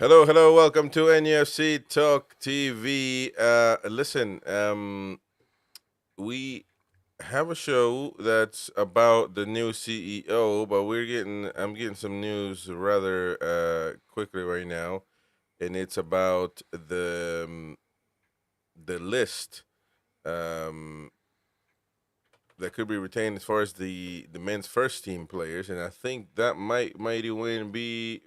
Hello, hello. Welcome to NUFC Talk TV. Listen, we have a show that's about the new CEO, but I'm getting some news rather quickly right now, and it's about the list um, that could be retained as far as the men's first team players, and I think that might even be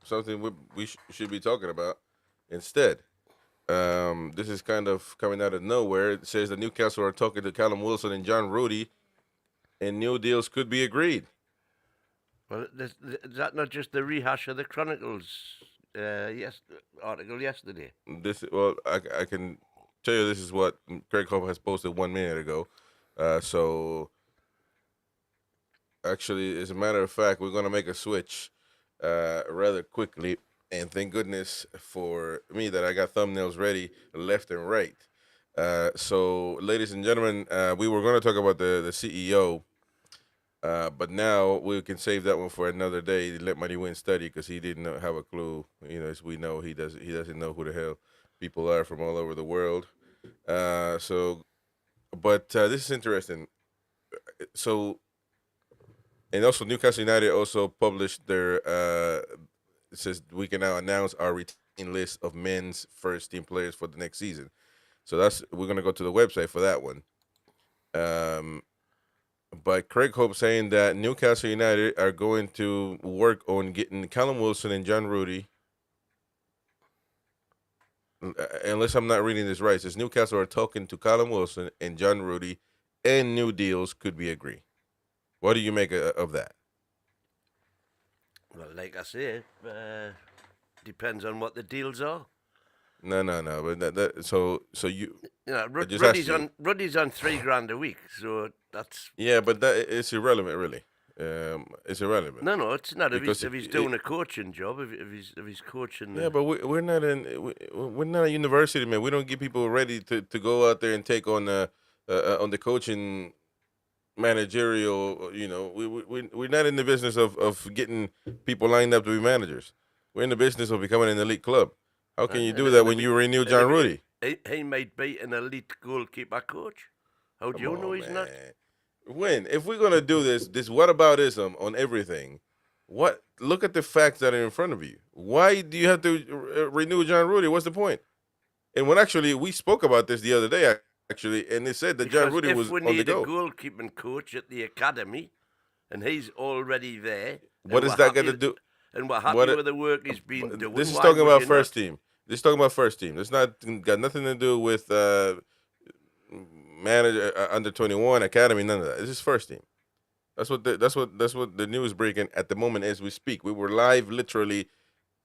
something we should be talking about instead. This is kind of coming out of nowhere. It says the Newcastle are talking to Callum Wilson and John Ruddy, and new deals could be agreed. Well, is that not just the rehash of the Chronicles article yesterday? I can tell you this is what Craig Hope has posted 1 minute ago. So, actually, as a matter of fact, we're going to make a switch rather quickly. And thank goodness for me that I got thumbnails ready left and right. So, ladies and gentlemen, we were going to talk about the CEO, but now we can save that one for another day. Let Money Win study because he didn't have a clue. As we know, he doesn't know who the hell people are from all over the world. But this is interesting. So, and also Newcastle United also published their. It says we can now announce our retain list of men's first team players for the next season. So we're gonna go to the website for that one. But Craig Hope saying that Newcastle United are going to work on getting Callum Wilson and John Ruddy. Unless I'm not reading this right, it says Newcastle are talking to Callum Wilson and John Ruddy, and new deals could be agreed. What do you make of that? Well, like I say, depends on what the deals are. No. But so you. Ruddy's on $3,000 a week, so that's. Yeah, but it's irrelevant, really. It's irrelevant. No, it's not. If he's doing a coaching job, if he's coaching. Yeah, but we're not we're not a university, man. We don't get people ready to go out there and take on the coaching managerial. We're not in the business of getting people lined up to be managers. We're in the business of becoming an elite club. How can you do that when you renew John Ruddy? He might be an elite goalkeeper coach. How do you know he's not? If we're gonna do this whataboutism on everything, look at the facts that are in front of you. Why do you have to renew John Ruddy? What's the point? And when actually we spoke about this the other day, and they said that John Ruddy was on the go. If we need a goalkeeping coach at the academy, and he's already there, what is that going to do? And we're happy with the work he's been doing. This is talking about first team. This is talking about first team. It's not got nothing to do with manager under 21 academy. None of that. This is first team. That's what the news breaking at the moment as we speak. We were live literally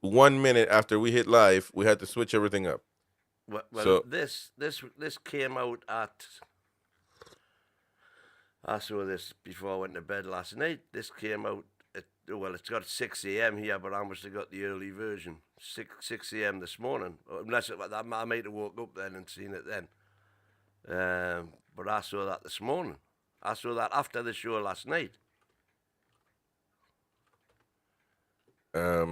1 minute after we hit live. We had to switch everything up. Well, so, this came out at. I saw this before I went to bed last night. This came out at, it's got 6 a.m. here, but I must have got the early version. 6 a.m. this morning. Unless I might have woke up then and seen it then. But I saw that this morning. I saw that after the show last night. I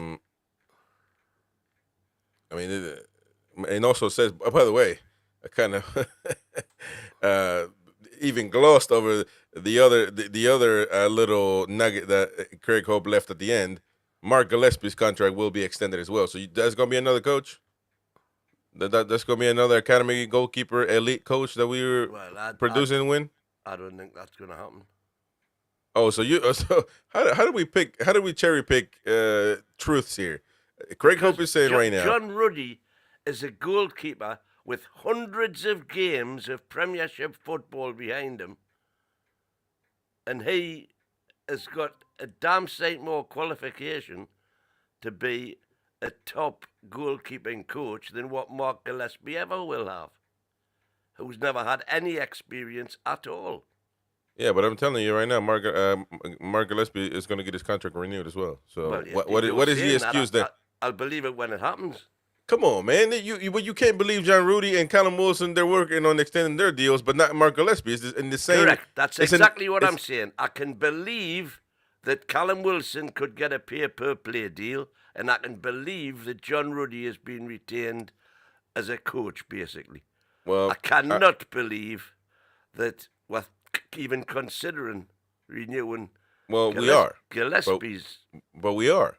mean, and also says, by the way, I kind of even glossed over the other little nugget that Craig Hope left at the end. Mark Gillespie's contract will be extended as well. So there's going to be another coach? That's going to be another academy goalkeeper elite coach that we were producing and win? I don't think that's going to happen. Oh, so how do we cherry pick truths here? Craig Hope is saying right now. John Ruddy is a goalkeeper with hundreds of games of Premiership football behind him, and he has got a damn sight more qualification to be a top goalkeeping coach than what Mark Gillespie ever will have, who's never had any experience at all. Yeah, but I'm telling you right now, Mark Gillespie is going to get his contract renewed as well. So what is the excuse there? I'll believe it when it happens. Come on, man. You can't believe John Ruddy and Callum Wilson, they're working on extending their deals, but not Mark Gillespie. It's in the same. Correct. That's exactly what I'm saying. I can believe that Callum Wilson could get a pay-per-play deal, and I can believe that John Ruddy has been retained as a coach, basically. Well, I cannot believe that we're even considering renewing we are, Gillespie's. but we are.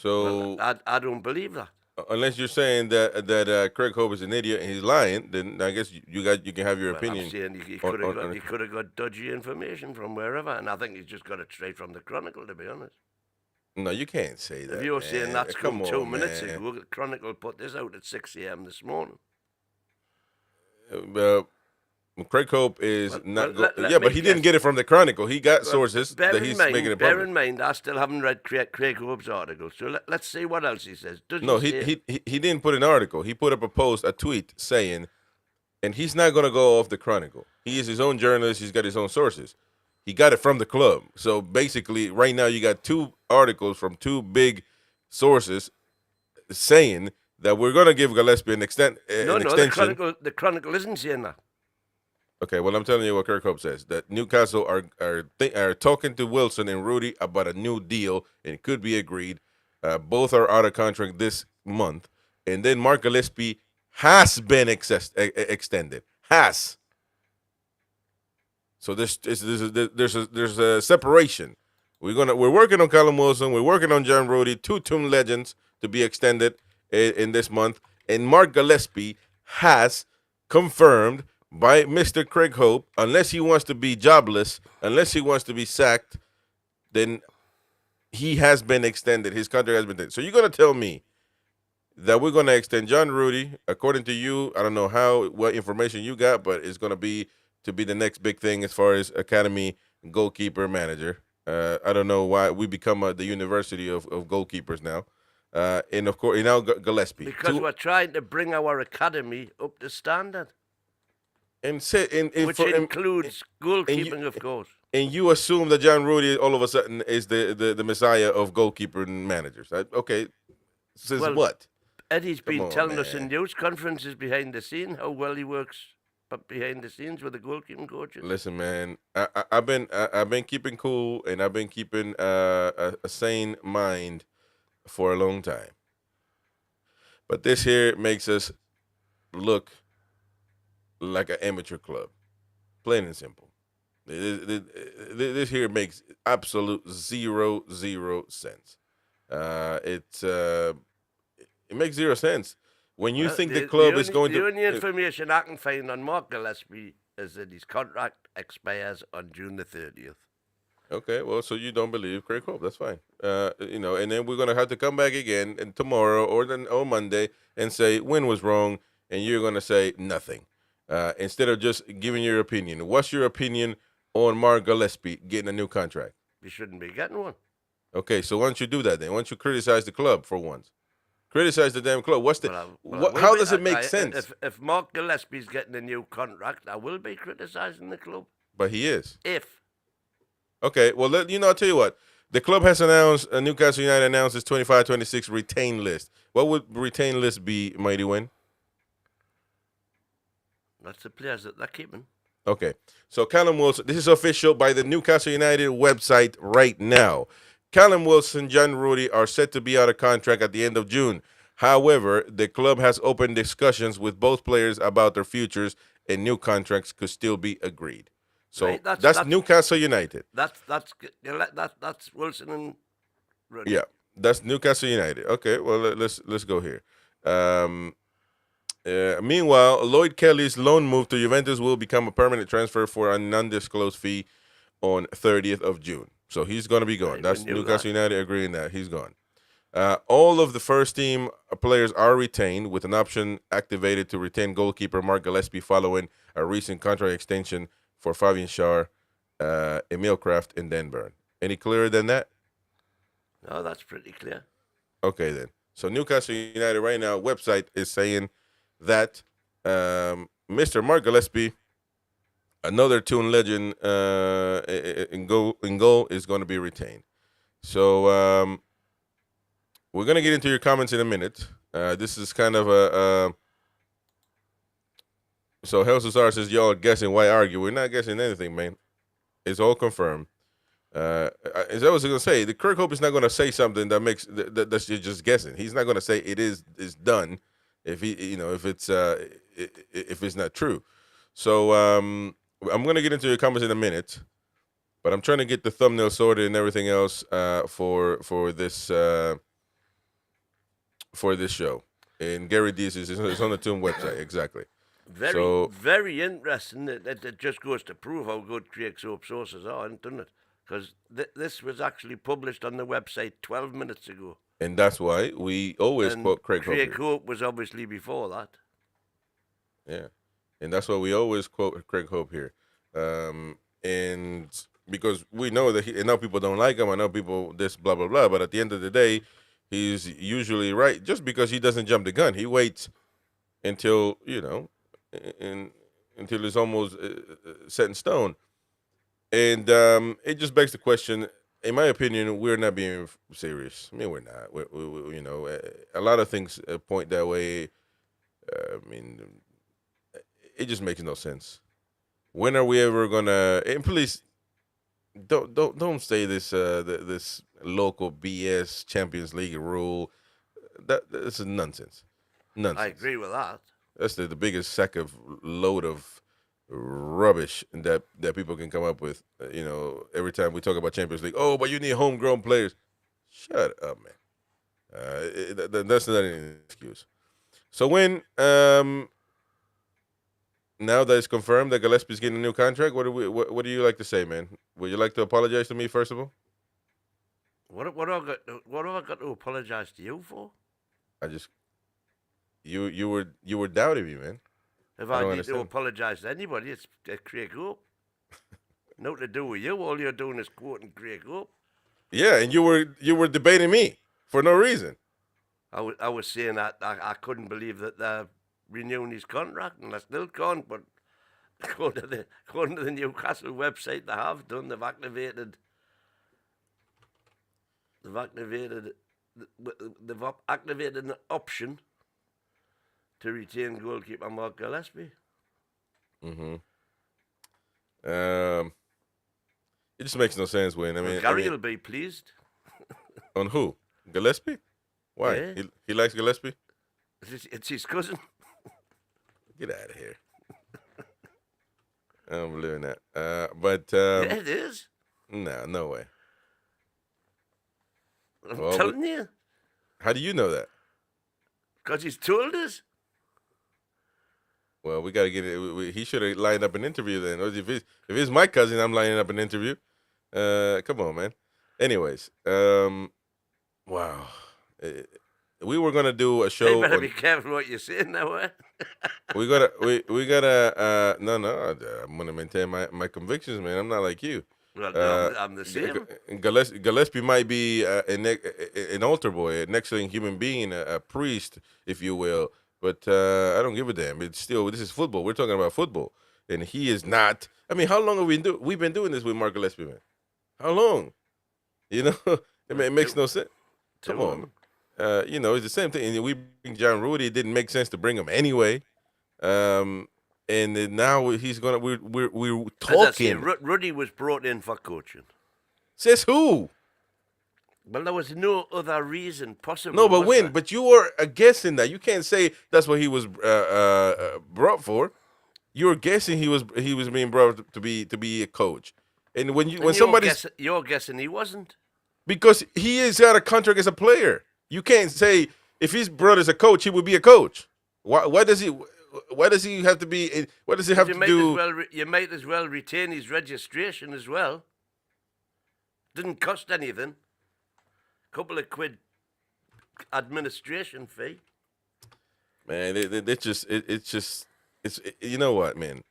Well, So I don't believe that. unless you're saying that Craig Hope is an idiot and he's lying, then I guess you can have your Well, opinion. I'm saying he on could have got dodgy information from wherever, and I think he's just got it straight from the Chronicle, to be honest. No, you can't say that. If you're man. saying that's Come from on, 2 minutes man. ago, the Chronicle put this out at 6 a.m. this morning. Craig Hope is not. But he guess. didn't get it from the Chronicle. He got sources that he's making it public. Bear in mind, I still haven't read Craig Hope's article, so let's see what else he says. He didn't put an article. He put up a tweet saying, and he's not going to go off the Chronicle. He is his own journalist. He's got his own sources. He got it from the club. So basically, right now you got 2 articles from 2 big sources saying that we're going to give Gillespie an extension. The Chronicle isn't saying that. Okay, well, I'm telling you what Kirk Hope says, that Newcastle are talking to Wilson and Ruddy about a new deal, and it could be agreed. Both are out of contract this month. And then Mark Gillespie has been extended. Has. So there's a separation. We're working on Callum Wilson. We're working on John Ruddy, 2 Tomb legends to be extended in this month. And Mark Gillespie has confirmed by Mr. Craig Hope, unless he wants to be jobless, unless he wants to be sacked, then he has been extended. His contract has been extended. So you're going to tell me that we're going to extend John Ruddy, according to you, I don't know what information you got, but it's going to be the next big thing as far as academy goalkeeper manager. I don't know why we become the university of goalkeepers now. And, of course, now Gillespie. Because we're trying to bring our academy up to standard. Which includes goalkeeping, of course. And you assume that John Ruddy all of a sudden is the messiah of goalkeeper managers. Okay, says what? Eddie's been telling us in news conferences behind the scene how well he works behind the scenes with the goalkeeping coaches. Listen, man, I've been keeping cool and I've been keeping a sane mind for a long time. But this here makes us look like an amateur club, plain and simple. This here makes absolute zero sense. It makes 0 sense when you think the club is going to. The only information I can find on Mark Gillespie is that his contract expires on June the 30th. Okay, well, so you don't believe Craig Hope? That's fine. And then we're gonna have to come back again and tomorrow or Monday and say when was wrong, and you're gonna say nothing. Instead of just giving your opinion. What's your opinion on Mark Gillespie getting a new contract? You shouldn't be getting one. Okay, so why don't you do that then? Why don't you criticize the club for once? Criticize the damn club. How does it make sense? If Mark Gillespie's getting a new contract, I will be criticizing the club. But he is. If. Okay, well, I'll tell you what. The club has announced, Newcastle United announced its 25-26 retain list. What would retain list be, Mighty Win? That's the players that they're keeping. Okay. So Callum Wilson, this is official by the Newcastle United website right now. Callum Wilson, John Ruddy are set to be out of contract at the end of June. However, the club has opened discussions with both players about their futures, and new contracts could still be agreed. So right, that's Newcastle United. That's Wilson and Ruddy. Yeah, that's Newcastle United. Okay, well let's go here. Meanwhile, Lloyd Kelly's loan move to Juventus will become a permanent transfer for a non-disclosed fee on 30th of June. So he's going to be gone. That's Newcastle United agreeing that he's gone. All of the first team players are retained with an option activated to retain goalkeeper Mark Gillespie following a recent contract extension for Fabian Schär, Emil Kraft, and Dan Burn. Any clearer than that? No, that's pretty clear. Okay, then. So Newcastle United right now website is saying that Mr. Mark Gillespie, another Toon legend in goal, is going to be retained. So we're going to get into your comments in a minute. This is kind of a so Hel Cesar says, y'all are guessing, why argue? We're not guessing anything, man. It's all confirmed. As I was going to say, the Kirkhope is not going to say something that makes that's just guessing. He's not going to say is done if if it's not true. So I'm going to get into your comments in a minute, but I'm trying to get the thumbnail sorted and everything else for this show. And Gary Dees is on the Toon website exactly. Very interesting. It just goes to prove how good Craig Soap sources are, doesn't it? Because this was actually published on the website 12 minutes ago. And that's why we always quote Craig Hope. Craig Hope was obviously before that. Yeah. And that's why we always quote Craig Hope here. And because we know that I know people don't like him, I know people this, blah, blah, blah. But at the end of the day, he's usually right just because he doesn't jump the gun. He waits until, until it's almost set in stone. And it just begs the question. In my opinion, we're not being serious. I mean, we're not. We a lot of things point that way. It just makes no sense. When are we ever gonna? And please, don't say this this local BS Champions League rule. This is nonsense. Nonsense. I agree with that. That's the biggest sack of load of rubbish that people can come up with. Every time we talk about Champions League, oh, but you need homegrown players. Shut up, man. That's not an excuse. So when now that it's confirmed that Gillespie's getting a new contract, what do you like to say, man? Would you like to apologize to me first of all? What have I got to apologize to you for? You were doubting me, man. If I need to apologise to anybody, it's Craig Hope. Nothing to do with you. All you're doing is quoting Craig Hope. Yeah, and you were debating me for no reason. I was saying that I couldn't believe that they're renewing his contract, and I still can't. But according to the Newcastle website, they have done. They've activated an option to retain goalkeeper Mark Gillespie. Mm-hmm. It just makes no sense, Wayne. Gary will be pleased. On who? Gillespie? Why? Yeah. He likes Gillespie? It's his cousin. Get out of here. I don't believe in that. But yeah, it is. No way. I'm telling you. How do you know that? Because he's told us. Well, we got to get it. He should have lined up an interview then. If it's my cousin, I'm lining up an interview. Come on, man. Anyways, wow. We were gonna do a show. You better be careful what you're saying now. Eh? we gotta. No. I'm gonna maintain my convictions, man. I'm not like you. Well, no, I'm the same. Gillespie might be an altar boy, an excellent human being, a priest, if you will. But I don't give a damn. It's still, this is football. We're talking about football, and he is not. I mean, how long have we've been doing this with Mark Gillespie, man? How long? It makes no sense. Come on. It's the same thing. And we bring John Ruddy. It didn't make sense to bring him anyway. And then now we're talking. Ruddy was brought in for coaching. Says who? Well, there was no other reason possible. No, but when? But you were guessing that. You can't say that's what he was brought for. You were guessing he was being brought to be a coach. And you're guessing he wasn't. Because he has got a contract as a player. You can't say if he's brought as a coach, he would be a coach. Why does he have to be? What does he have to do? You might as well retain his registration as well. Didn't cost anything. Couple of quid administration fee. Man, it's you know what, man?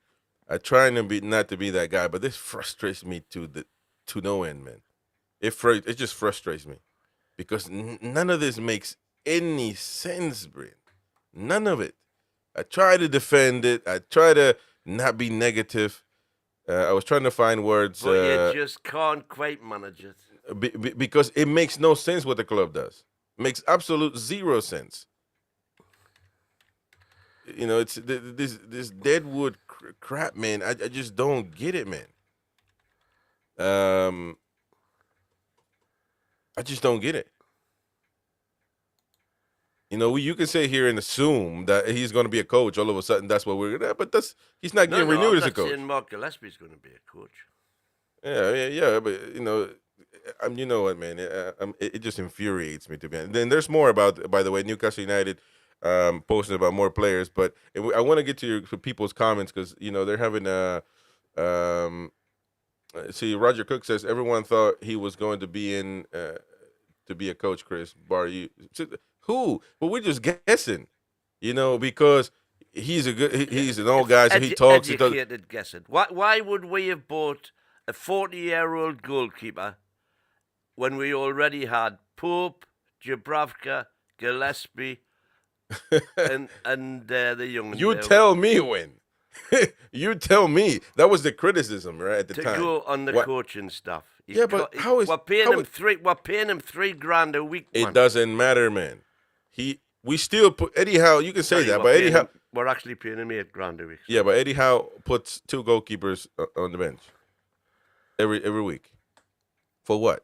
I try not to be that guy, but this frustrates me to no end, man. It just frustrates me because none of this makes any sense, Brent. None of it. I try to defend it. I try to not be negative. I was trying to find words. But you just can't quite manage it. Because it makes no sense what the club does. It makes absolute zero sense. It's this Deadwood crap, man. I just don't get it, man. I just don't get it. You know, you can sit here and assume that he's going to be a coach. All of a sudden, that's what we're going to. But he's not getting renewed as a coach. I'm not saying Mark Gillespie's going to be a coach. Yeah. But you know what, man? It just infuriates me to be honest. Then there's more about, by the way, Newcastle United posting about more players. But I want to get to people's comments because they're having a. See, Roger Cook says everyone thought he was going to be in to be a coach. Chris, bar you. Who? Well, we're just guessing, because he's he's an old guy, so he talks. Educated guessing. Why would we have bought a 40-year-old goalkeeper when we already had Pope, Dubravka, Gillespie, and the young? You tell me when. You tell me. That was the criticism, right, at the time. To go on the coaching stuff. But how is we're paying him $3,000 a week? Man. It doesn't matter, man. We still put Eddie Howe. You can say that, but Eddie Howe. We're actually paying him $8,000 a week. Yeah, but Eddie Howe puts 2 goalkeepers on the bench every week. For what?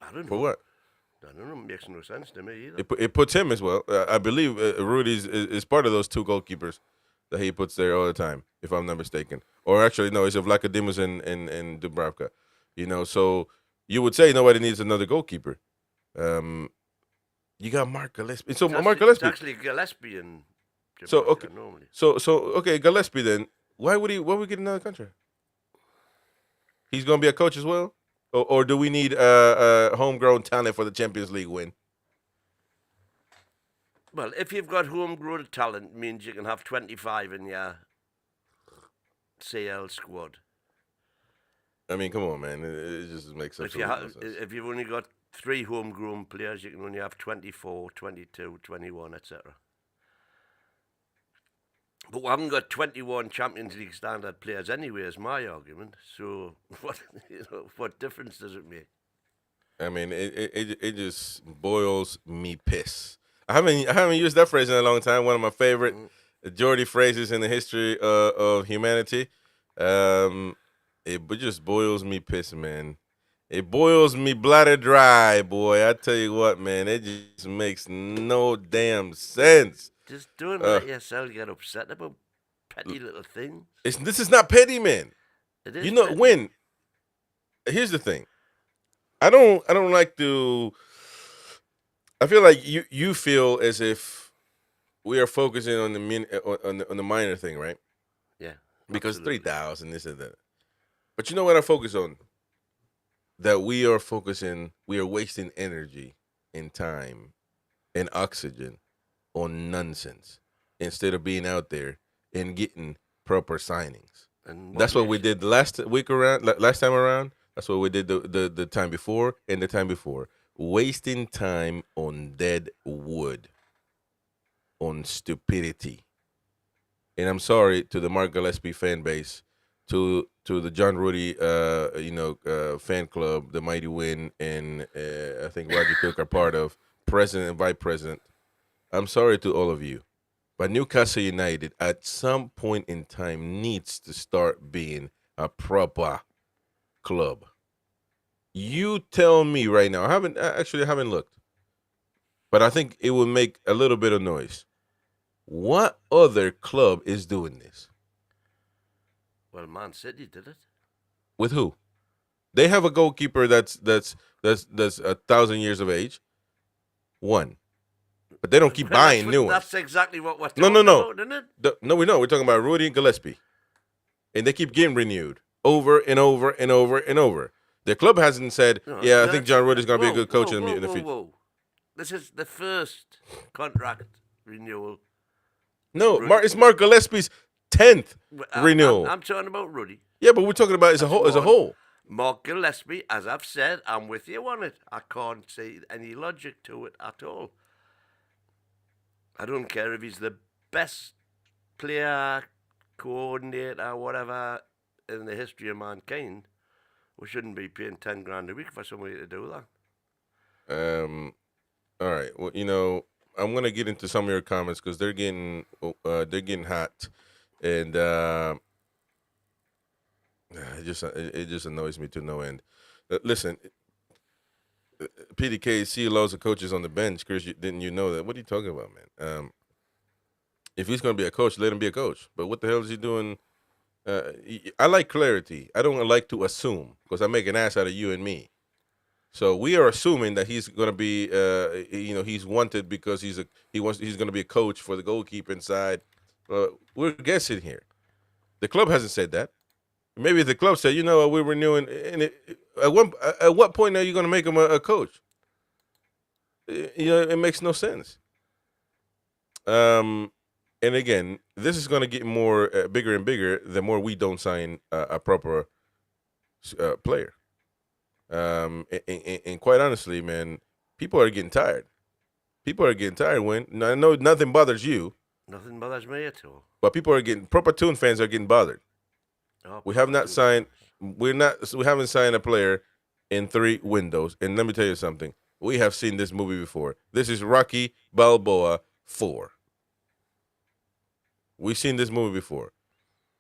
I don't know. For what? I don't know. It makes no sense to me either. It puts him as well. I believe Rudy's is part of those 2 goalkeepers that he puts there all the time, if I'm not mistaken. Or actually, no, it's Vlachodimos and Dubravka. So you would say nobody needs another goalkeeper. You got Mark Gillespie. So Mark Gillespie. It's actually Gillespie and Dubravka so okay, normally. So okay, Gillespie then. Why would we get another contract? He's gonna be a coach as well, or do we need homegrown talent for the Champions League win? Well, if you've got homegrown talent, it means you can have 25 in your CL squad. I mean, come on, man. It just makes sense. If you've only got 3 homegrown players, you can only have 24, 22, 21, etc. But we haven't got 21 Champions League standard players anyway, is my argument. So what difference does it make? I mean, it just boils me piss. I haven't used that phrase in a long time. One of my favorite Geordie phrases in the history of humanity. It just boils me piss, man. It boils me bladder dry, boy. I tell you what, man. It just makes no damn sense. Just don't let yourself get upset about petty little things. This is not petty, man. It is. When. Here's the thing. I don't like to. I feel like you feel as if we are focusing on the minor thing, right? Yeah. Because 3,000, this and that. But you know what I focus on? That we are wasting energy and time and oxygen on nonsense instead of being out there and getting proper signings. And that's what we did last time around. That's what we did the time before and the time before. Wasting time on dead wood, on stupidity. And I'm sorry to the Mark Gillespie fan base, to the John Ruddy, fan club, the Mighty Win, and I think Roger Cook are part of, president and vice president. I'm sorry to all of you, but Newcastle United at some point in time needs to start being a proper club. You tell me right now. I haven't looked, but I think it will make a little bit of noise. What other club is doing this? Well, Man City did it. With who? They have a goalkeeper that's 1,000 years of age. One. But they don't keep buying new ones. That's exactly what we're talking about, isn't it? No, we know. We're talking about Rudy and Gillespie. And they keep getting renewed over and over and over and over. The club hasn't said, I think John Rudy's going to be a good coach in the future. Whoa. This is the first contract renewal. No, it's Mark Gillespie's 10th renewal. I'm talking about Rudy. Yeah, but we're talking about as a whole. Mark Gillespie, as I've said, I'm with you on it. I can't see any logic to it at all. I don't care if he's the best player, coordinator, whatever, in the history of mankind. We shouldn't be paying $10,000 a week for somebody to do that. All right. Well, I'm gonna get into some of your comments because they're getting hot, and it just annoys me to no end. Listen, PDK see loads of coaches on the bench. Chris, didn't you know that? What are you talking about, man? If he's going to be a coach, let him be a coach. But what the hell is he doing? I like clarity. I don't like to assume because I make an ass out of you and me. So we are assuming that he's going to be, he's wanted because he's going to be a coach for the goalkeeper inside. We're guessing here. The club hasn't said that. Maybe the club said, we're renewing. And at what point are you going to make him a coach? It makes no sense. And again, this is going to get more bigger and bigger the more we don't sign a proper player. And quite honestly, man, people are getting tired. People are getting tired. I know nothing bothers you. Nothing bothers me at all. But people are getting proper Toon fans are getting bothered. Oh, we have not signed. We haven't signed a player in 3 windows. And let me tell you something. We have seen this movie before. This is Rocky Balboa 4. We've seen this movie before.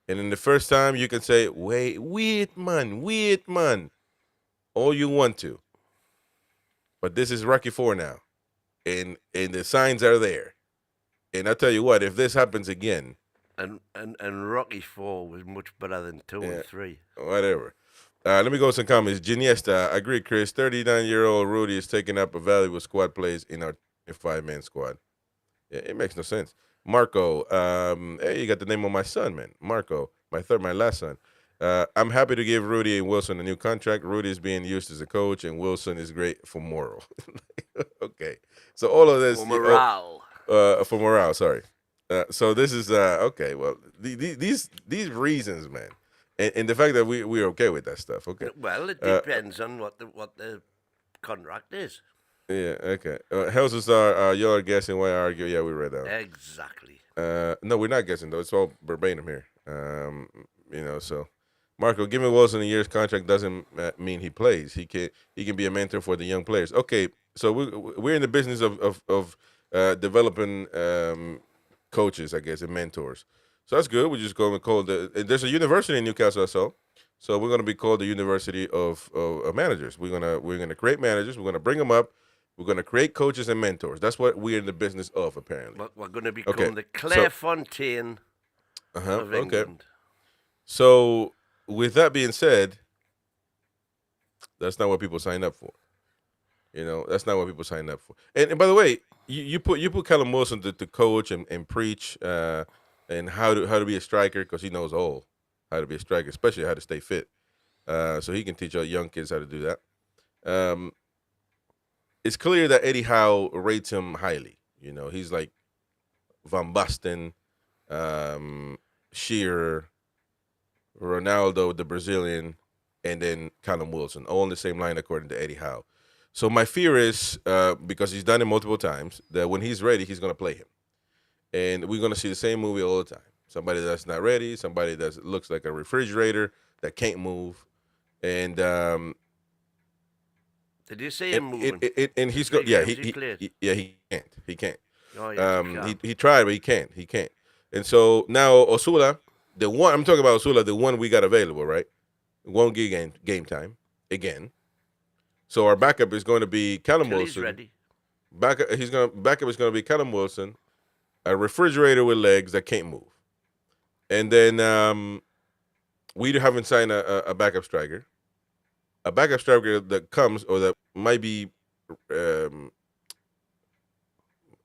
And in the first time, you can say, wait, man. All you want to. But this is Rocky 4 now. And the signs are there. And I tell you what, if this happens again. And Rocky 4 was much better than 2 and 3. Whatever. Let me go with some comments. Giniesta, I agree, Chris. 39-year-old Rudy is taking up a valuable squad place in our 5-man squad. Yeah, it makes no sense. Marco, hey, you got the name of my son, man. Marco, my last son. I'm happy to give Rudy and Wilson a new contract. Rudy is being used as a coach, and Wilson is great for moral. Okay. So all of this. For morale. For morale, sorry. So this is, okay, well, these reasons, man. And the fact that we're okay with that stuff, okay. Well, it depends on what the contract is. Yeah, okay. Hell's y'all are guessing why I argue. Yeah, we read that. Exactly. No, we're not guessing, though. It's all verbatim here. So Marco, giving Wilson a year's contract doesn't mean he plays. He can be a mentor for the young players. Okay, so we're in the business of developing coaches, I guess, and mentors. So that's good. We're just going to call there's a university in Newcastle, I saw. So we're going to be called the University of Managers. We're gonna create managers. We're going to bring them up. We're going to create coaches and mentors. That's what we're in the business of, apparently. We're going to become the Clairefontaine of England. Okay. So with that being said, that's not what people sign up for. That's not what people sign up for. And by the way, you put Callum Wilson to coach and preach and how to be a striker, because he knows all how to be a striker, especially how to stay fit. So he can teach our young kids how to do that. It's clear that Eddie Howe rates him highly. He's like Van Basten, Shearer, Ronaldo, the Brazilian, and then Callum Wilson, all in the same line according to Eddie Howe. So my fear is, because he's done it multiple times, that when he's ready, he's going to play him. And we're going to see the same movie all the time. Somebody that's not ready, somebody that looks like a refrigerator, that can't move. And did you see him moving? And he's going, yeah, he can't. He can't. Oh, yeah, he tried, but he can't. And so now Osula, the one I'm talking about, Osula, the one we got available, right? Won't get game time again. So our backup is going to be Callum Wilson. He's ready. Backup is going to be Callum Wilson, a refrigerator with legs that can't move. And then we haven't signed a backup striker. A backup striker that comes or that might be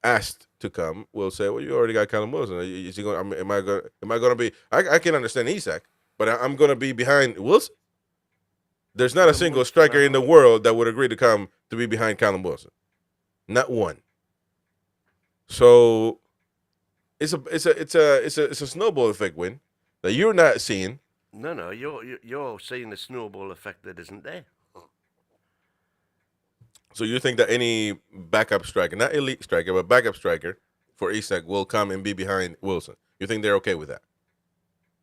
asked to come will say, "Well, you already got Callum Wilson. Is he going? Am I going to be? I can understand Isak, but I'm going to be behind Wilson." There's not a single striker in the world that would agree to come to be behind Callum Wilson. Not one. So it's a snowball effect, Win, that you're not seeing. No, you're seeing the snowball effect that isn't there. So you think that any backup striker, not elite striker, but backup striker for Isak will come and be behind Wilson? You think they're okay with that?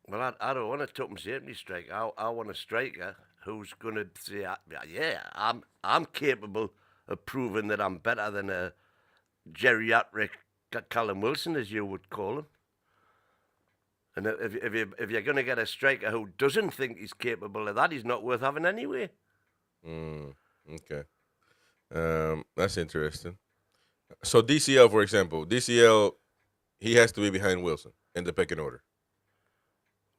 Well, I don't want a tuppence empty striker. I want a striker who's going to say, yeah, I'm capable of proving that I'm better than a geriatric Callum Wilson, as you would call him. And if you're going to get a striker who doesn't think he's capable of that, he's not worth having anyway. Mm, okay. That's interesting. So DCL, for example, DCL, he has to be behind Wilson in the pecking order.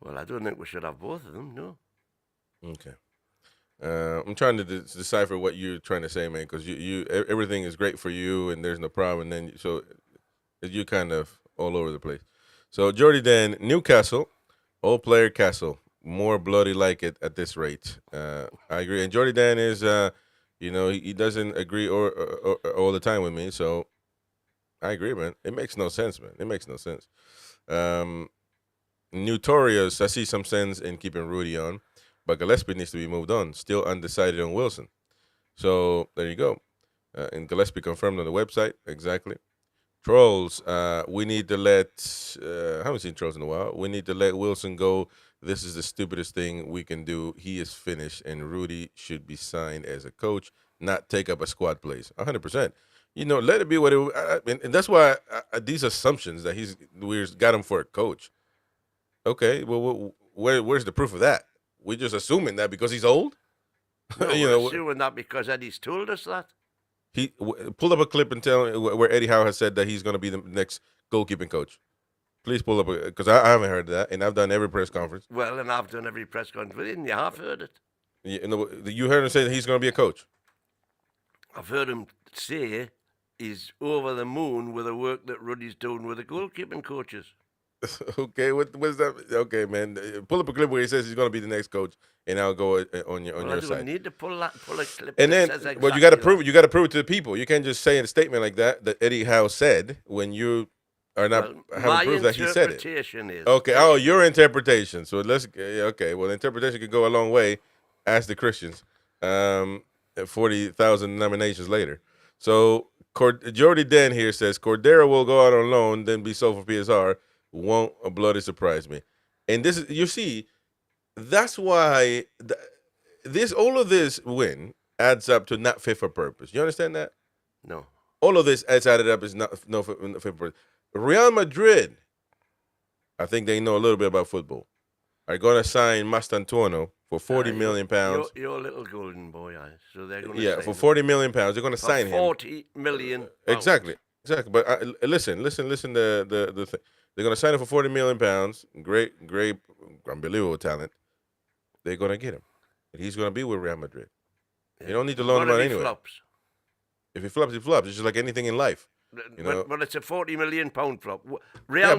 Well, I don't think we should have both of them. No. Okay. I'm trying to decipher what you're trying to say, man, because everything is great for you and there's no problem, and then so you're kind of all over the place. So Jordy Dan, Newcastle, old player Castle, more bloody like it at this rate. I agree, and Jordy Dan is, he doesn't agree or all the time with me, so I agree, man. It makes no sense, man. It makes no sense. Notorious, I see some sense in keeping Rudy on, but Gillespie needs to be moved on. Still undecided on Wilson. So there you go. And Gillespie confirmed on the website. Exactly. Trolls, we need to let, I haven't seen Trolls in a while. We need to let Wilson go. This is the stupidest thing we can do. He is finished, and Rudy should be signed as a coach, not take up a squad place. 100%. Let it be what it. And that's why these assumptions that we got him for a coach. Okay, well, where's the proof of that? We're just assuming that because he's old. No, we're assuming that because Eddie's told us that. He pull up a clip and tell where Eddie Howe has said that he's going to be the next goalkeeping coach. Please pull up because I haven't heard that, and I've done every press conference. Well, and I've done every press conference, and you have heard it. You heard him say that he's going to be a coach. I've heard him say he's over the moon with the work that Ruddy's doing with the goalkeeping coaches. Okay, what's that? Okay, man, pull up a clip where he says he's going to be the next coach, and I'll go on your I side. don't need to pull a clip. And then, exactly you got to prove it. You got to prove it to the people. You can't just say in a statement like that Eddie Howe said when you are not having proof that he said it. My interpretation is okay. Oh, your interpretation. So okay. Well, interpretation could go a long way. Ask the Christians. 40,000 nominations later. So Jordy Dan here says Cordero will go out on loan, then be sold for PSR. Won't a bloody surprise me. And this is, you see, that's why all of this win adds up to not fit for purpose. You understand that? No. All of this added up is not fit for purpose. Real Madrid, I think they know a little bit about football, are going to sign Mastantuono for 40 million pounds. You're a little golden boy, so they're going to sign for 40 million pounds. They're going to sign him. 40 million. Exactly. But listen to the thing. They're going to sign him for 40 million pounds. Great, unbelievable talent. They're going to get him. And he's going to be with Real Madrid. Yeah. You don't need to loan him out anyway. Flops. If he flops, he flops. It's just like anything in life. But it's a 40 million pound flop. Real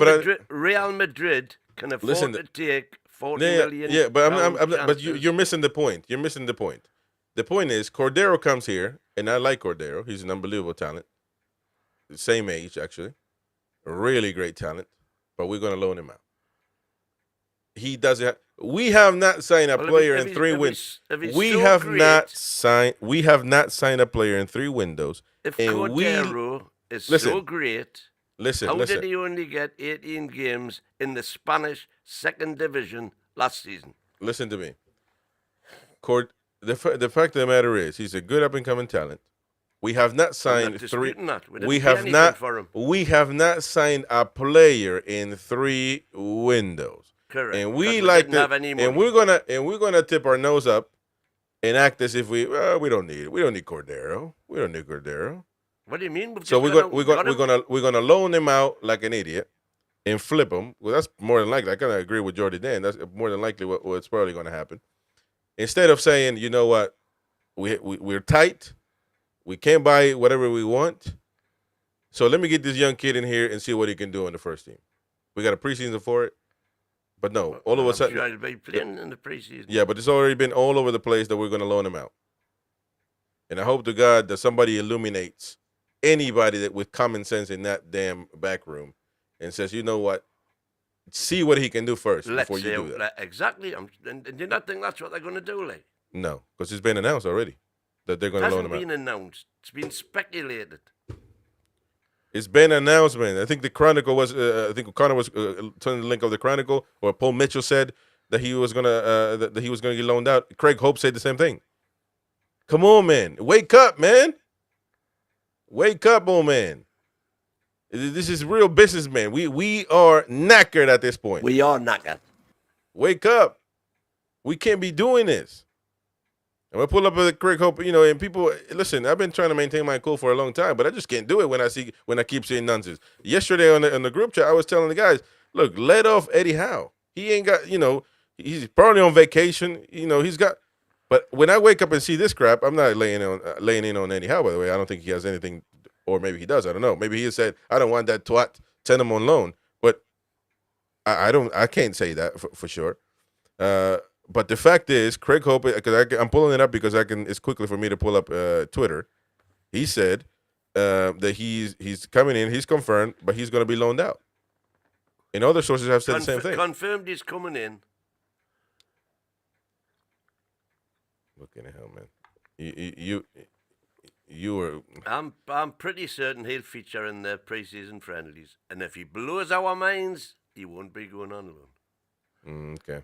Madrid can afford to take 40 million. Yeah, but you're missing the point. You're missing the point. The point is Cordero comes here, and I like Cordero. He's an unbelievable talent. Same age, actually. Really great talent. But we're going to loan him out. He doesn't. We have not signed a player in 3 windows. We have not signed a player in 3 windows. If Cordero is so great, how did he only get 18 games in the Spanish second division last season? Listen to me. The fact of the matter is, he's a good up and coming talent. We have not signed 3. We have not signed a player in 3 windows. Correct. And we and we're gonna tip our nose up and act as if we don't need it. We don't need Cordero. We don't need Cordero. What do you mean? So we're gonna loan him out like an idiot and flip him. Well, that's more than likely. I kind of agree with Jordy Dan. That's more than likely what's probably going to happen. Instead of saying, you know what, we're tight. We can't buy whatever we want. So let me get this young kid in here and see what he can do in the first team. We got a preseason for it. But no, all of a sudden. Sure, he'll be playing in the preseason. Yeah, but it's already been all over the place that we're going to loan him out. And I hope to God that somebody illuminates anybody that with common sense in that damn back room and says, you know what, see what he can do first before you do that. Exactly. And do you not think that's what they're going to do, like? No, because it's been announced already that they're going to loan him out. It hasn't been announced. It's been speculated. It's been an announcement. I think the Chronicle was. I think Connor was telling the link of the Chronicle, or Paul Mitchell said that he was gonna get loaned out. Craig Hope said the same thing. Come on, man, wake up, man. Wake up, old man. This is real business, man. We are knackered at this point. We are knackered. Wake up. We can't be doing this. I'm gonna pull up a Craig Hope, and people listen. I've been trying to maintain my cool for a long time, but I just can't do it when I keep seeing nonsense. Yesterday on the group chat, I was telling the guys, look, let off Eddie Howe. He ain't got, he's probably on vacation. He's got. But when I wake up and see this crap, I'm not laying in on Eddie Howe. By the way, I don't think he has anything, or maybe he does. I don't know. Maybe he said, I don't want that twat. Send him on loan. But I don't. I can't say that for sure. But the fact is, Craig Hope, because I'm pulling it up because it's quickly for me to pull up Twitter. He said that he's coming in, he's confirmed, but he's going to be loaned out. And other sources have said the same thing. Confirmed he's coming in. Look at hell, man. You were. I'm pretty certain he'll feature in the preseason friendlies, and if he blows our minds, he won't be going on loan. Okay.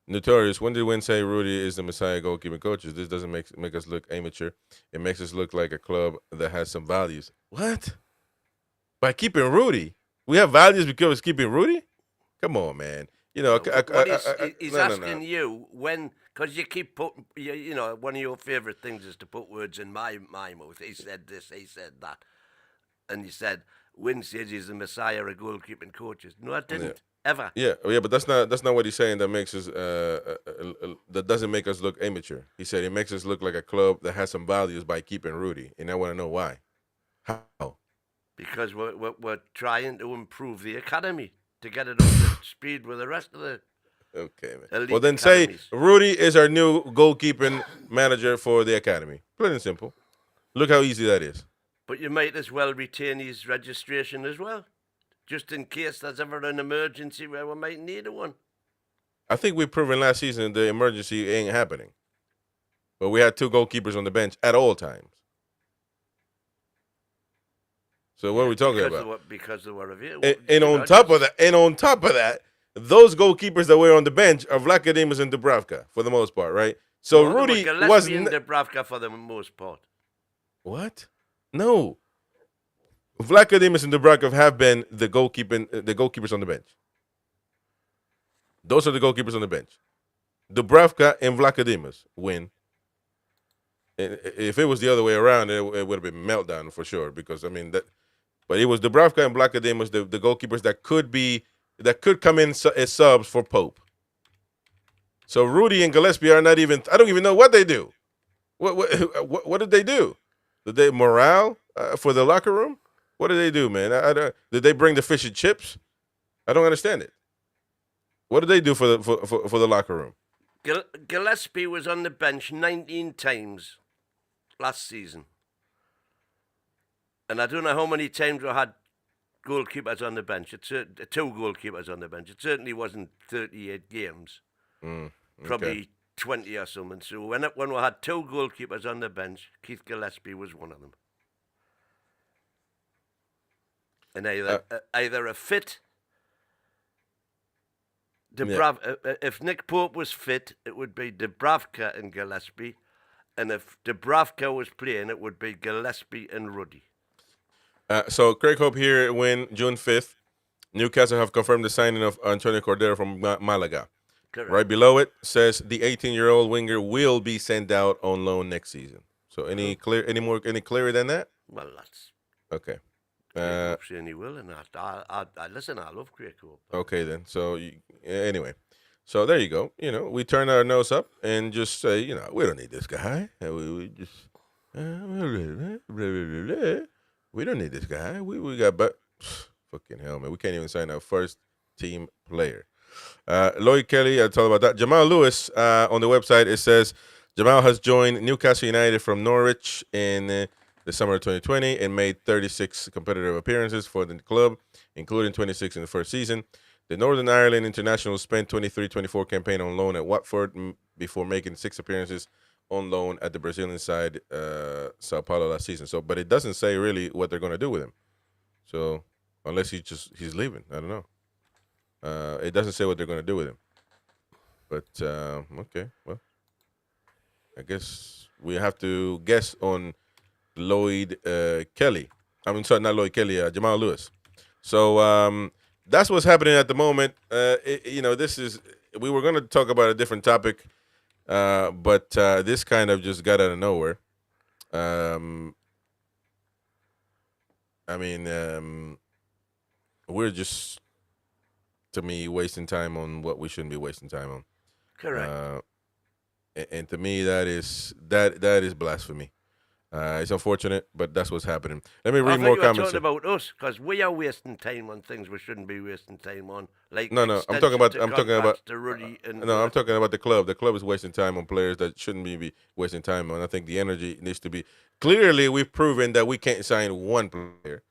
Notorious. When did Wynn say Rudy is the Messiah goalkeeping coaches? This doesn't make us look amateur. It makes us look like a club that has some values. What? By keeping Rudy, we have values because keeping Rudy? Come on, man. He's asking you when, because you keep putting, one of your favorite things is to put words in my mouth. He said this, he said that, and you said Wynn says he's the Messiah of goalkeeping coaches. No, I didn't. Yeah. Ever. Yeah, but that's not what he's saying. That makes us that doesn't make us look amateur. He said it makes us look like a club that has some values by keeping Rudy, and I want to know why. How? Because we're trying to improve the academy to get it up to speed with the rest of the. Okay, man. Well, then academies. Say Rudy is our new goalkeeping manager for the academy. Plain and simple. Look how easy that is. But you might as well retain his registration as well. Just in case there's ever an emergency where we might need one. I think we've proven last season the emergency ain't happening. But we had 2 goalkeepers on the bench at all times. So what are we talking about? Because they were available. And on top of that, those goalkeepers that were on the bench are Vlachodimos and Dubravka for the most part, right? So Rudy wasn't Dubravka for the most part. What? No. Vlachodimos and Dubravka have been the goalkeepers on the bench. Those are the goalkeepers on the bench. Dubravka and Vlachodimos win. If it was the other way around, it would have been meltdown for sure. Because but it was Dubravka and Vlachodimos, the goalkeepers that could come in as subs for Pope. So Rudy and Gillespie are not even. I don't even know what they do. What did they do? Did they morale for the locker room? What did they do, man? Did they bring the fish and chips? I don't understand it. What did they do for the locker room? Gillespie was on the bench 19 times last season. And I don't know how many times we had goalkeepers on the bench. It's 2 goalkeepers on the bench. It certainly wasn't 38 games. Okay. Probably 20 or something. So when we had 2 goalkeepers on the bench, Keith Gillespie was one of them. And either a fit, if Nick Pope was fit, it would be Dubravka and Gillespie. And if Dubravka was playing, it would be Gillespie and Ruddy. So Craig Hope here win June 5th. Newcastle have confirmed the signing of Antonio Cordero from Malaga. Correct. Right below it says the 18-year-old winger will be sent out on loan next season. So any clearer than that? Well, that's okay. Saying he will, and I listen. I love Craig Hope. Okay, then. So anyway, so there you go. We turn our nose up and just say, we don't need this guy. We just we don't need this guy. We got fucking hell, man. We can't even sign our first team player. Lloyd Kelly, I'll tell about that. Jamal Lewis on the website. It says Jamal has joined Newcastle United from Norwich in the summer of 2020 and made 36 competitive appearances for the club, including 26 in the first season. The Northern Ireland international spent 23-24 campaign on loan at Watford before making 6 appearances on loan at the Brazilian side, Sao Paulo last season. So, but it doesn't say really what they're going to do with him. So, unless he's leaving, I don't know. It doesn't say what they're going to do with him. But okay, well, I guess we have to guess on Lloyd Kelly. I'm sorry, not Lloyd Kelly. Jamal Lewis. So that's what's happening at the moment. We were going to talk about a different topic, But this kind of just got out of nowhere. Um, I mean, we're just, to me, wasting time on what we shouldn't be wasting time on. Correct. And to me, that is blasphemy. It's unfortunate, but that's what's happening. Let me I read thought more you were comments. talking about us, because we are wasting time on things we shouldn't be wasting time on, like No, I'm talking about. I'm talking about. to Ruddy and No, I'm talking about the club. The club is wasting time on players that shouldn't be wasting time on. I think the energy needs to be. Clearly, we've proven that we can't sign one player.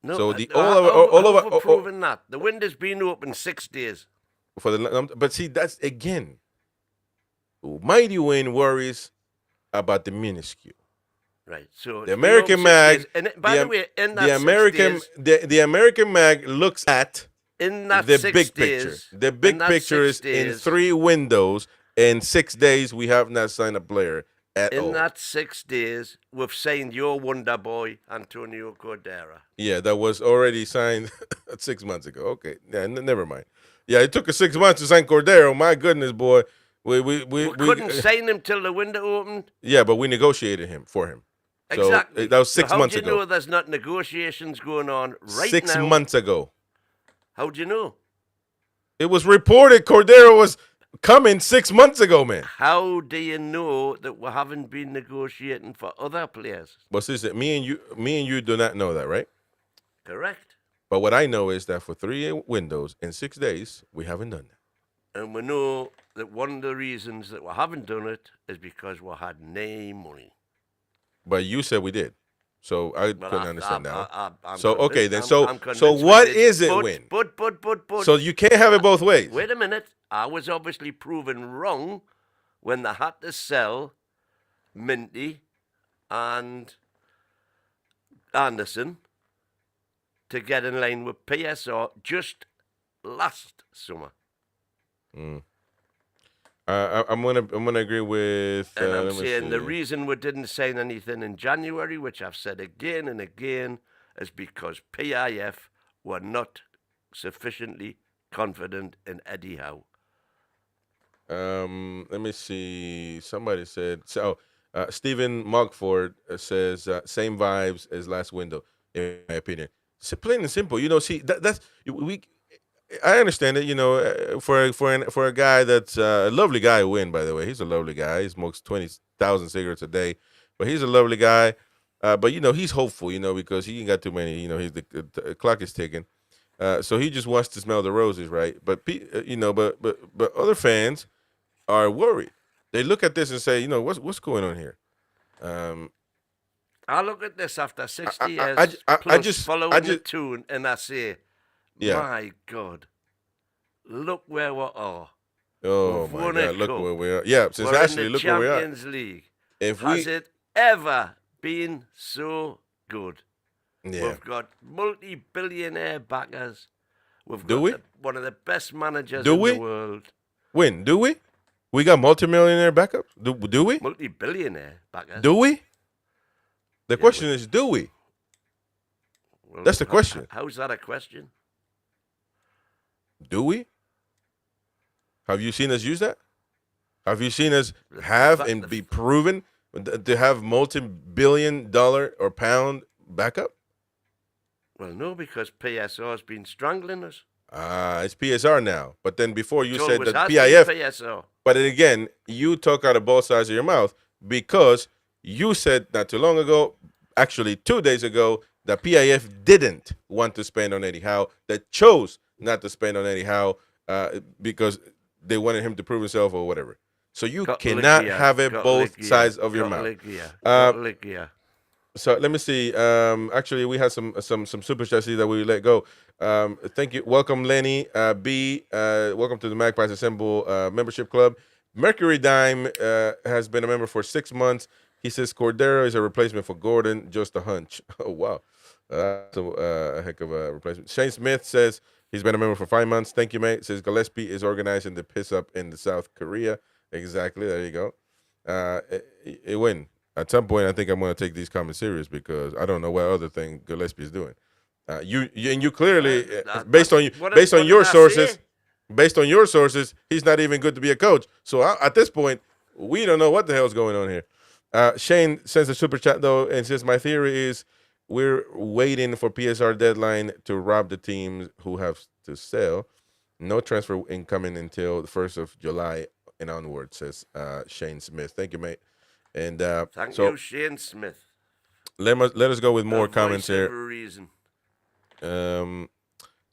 No, So the all of over our proving that the window's been open 6 days. for the but see that's again, mighty Wayne worries about the minuscule. Right. So The American mag, and by the way, in that the American 6 days, the American mag looks at in that the 6 big days, picture. The big picture is in 3 windows. In 6 days, we have not signed a player at all. In that 6 days, we've signed your wonder boy, Antonio Cordero. Yeah, that was already signed 6 months ago. Okay, yeah, never mind. Yeah, it took us 6 months to sign Cordero. My goodness, boy, we couldn't sign him till the window opened. Yeah, but we negotiated him for him. So Exactly. That was 6 months ago. How do you ago. know there's not negotiations going on right 6 now? months ago. How do you know? It was reported Cordero was coming 6 months ago, man. How do you know that we haven't been negotiating for other players? But sister, me and you do not know that, right? Correct. But what I know is that for 3 windows in 6 days, we haven't done that. And we know that one of the reasons that we haven't done it is because we had no money. But you said we did. So I couldn't understand now. I'm so convinced. okay then. I'm So what is it, but, Win? But. So you can't have it both ways. Wait a minute. I was obviously proven wrong when they had to sell Minty and Anderson to get in line with PSR just last summer. I'm gonna agree with. And I'm saying the reason we didn't sign anything in January, which I've said again and again, is because PIF were not sufficiently confident in Eddie Howe. Let me see. Somebody said so. Stephen Mogford says same vibes as last window, in my opinion. So plain and simple. See that's we. I understand it. For a guy that's a lovely guy, Win, by the way, he's a lovely guy. He smokes 20,000 cigarettes a day, but he's a lovely guy. But he's hopeful. Because he ain't got too many. The clock is ticking. So he just wants to smell the roses, right? But but other fans are worried. They look at this and say, what's going on here? I look at this after 60 years following the tune, and I say, my God, look where we are. Oh, my God, look where we are. Yeah, since actually, look where we are. Champions League. Has it ever been so good? Yeah. We've got multi-billionaire backers. We've got one of the best managers in the world. Win, do we? We got multi-millionaire backups? Do we? Multi-billionaire backers. Do we? The question is, do we? Well, that's the question. How's that a question? Do we? Have you seen us use that? Have you seen us have and be proven to have multi-billion-dollar or pound backup? Well, no, because PSR has been strangling us. It's PSR now. But then before you said that PIF. PSR. But then again, you talk out of both sides of your mouth because you said not too long ago, actually 2 days ago, that PIF didn't want to spend on Eddie Howe, that chose not to spend on Eddie Howe because they wanted him to prove himself or whatever. So you cannot have it both sides of your mouth. So let me see. Actually, we had some super chats that we let go. Thank you. Welcome, Lenny B. Welcome to the Magpies Assemble membership club. Mercury Dime has been a member for 6 months. He says Cordero is a replacement for Gordon, just a hunch. Oh, wow. That's a heck of a replacement. Shane Smith says he's been a member for 5 months. Thank you, mate. Says Gillespie is organizing the piss up in the South Korea. Exactly. There you go. It win. At some point, I think I'm going to take these comments serious because I don't know what other thing Gillespie is doing. You clearly, based on your sources, he's not even good to be a coach. So at this point, we don't know what the hell's going on here. Shane sends a super chat though and says, "My theory is we're waiting for PSR deadline to rob the teams who have to sell. No transfer incoming until the 1st of July and onward," says Shane Smith. Thank you, mate. And Thank so you, Shane Smith. let us go with more A comments voice of here. reason.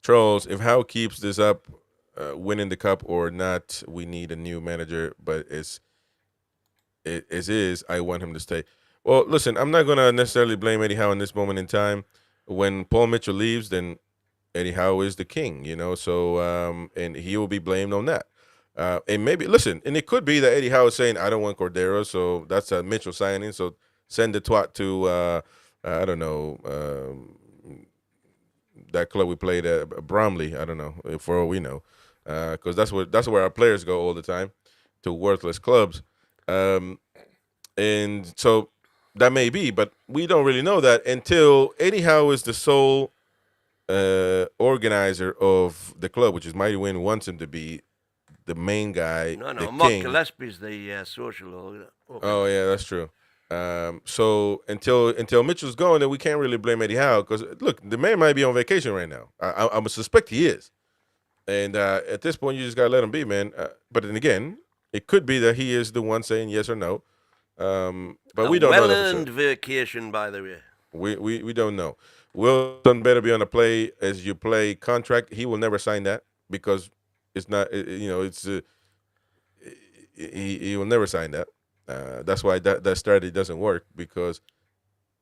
Trolls, if Howe keeps this up, winning the cup or not, we need a new manager. But as is, I want him to stay. Well, listen, I'm not gonna necessarily blame Eddie Howe in this moment in time. When Paul Mitchell leaves, then Eddie Howe is the king, you know. So and he will be blamed on that. And maybe listen, and it could be that Eddie Howe is saying, "I don't want Cordero," so that's a Mitchell signing. So send the twat to I don't know. That club we played at Bromley. I don't know, for all we know, because that's where our players go all the time, to worthless clubs, and so that may be, but we don't really know that until Eddie Howe is the sole organizer of the club, which is Mighty Win wants him to be the main guy, No, the Mark king. Gillespie's the social organizer. Oh yeah, that's true. So until Mitchell's gone, then we can't really blame Eddie Howe because look, the man might be on vacation right now. I would suspect he is, and at this point, you just gotta let him be, man. But then again, it could be that he is the one saying yes or no. But we don't know that for sure. Well-earned vacation, by the way. We don't know. Wilson better be on a play as you play contract. He will never sign that because it's not. It's he will never sign that. That's why that strategy doesn't work because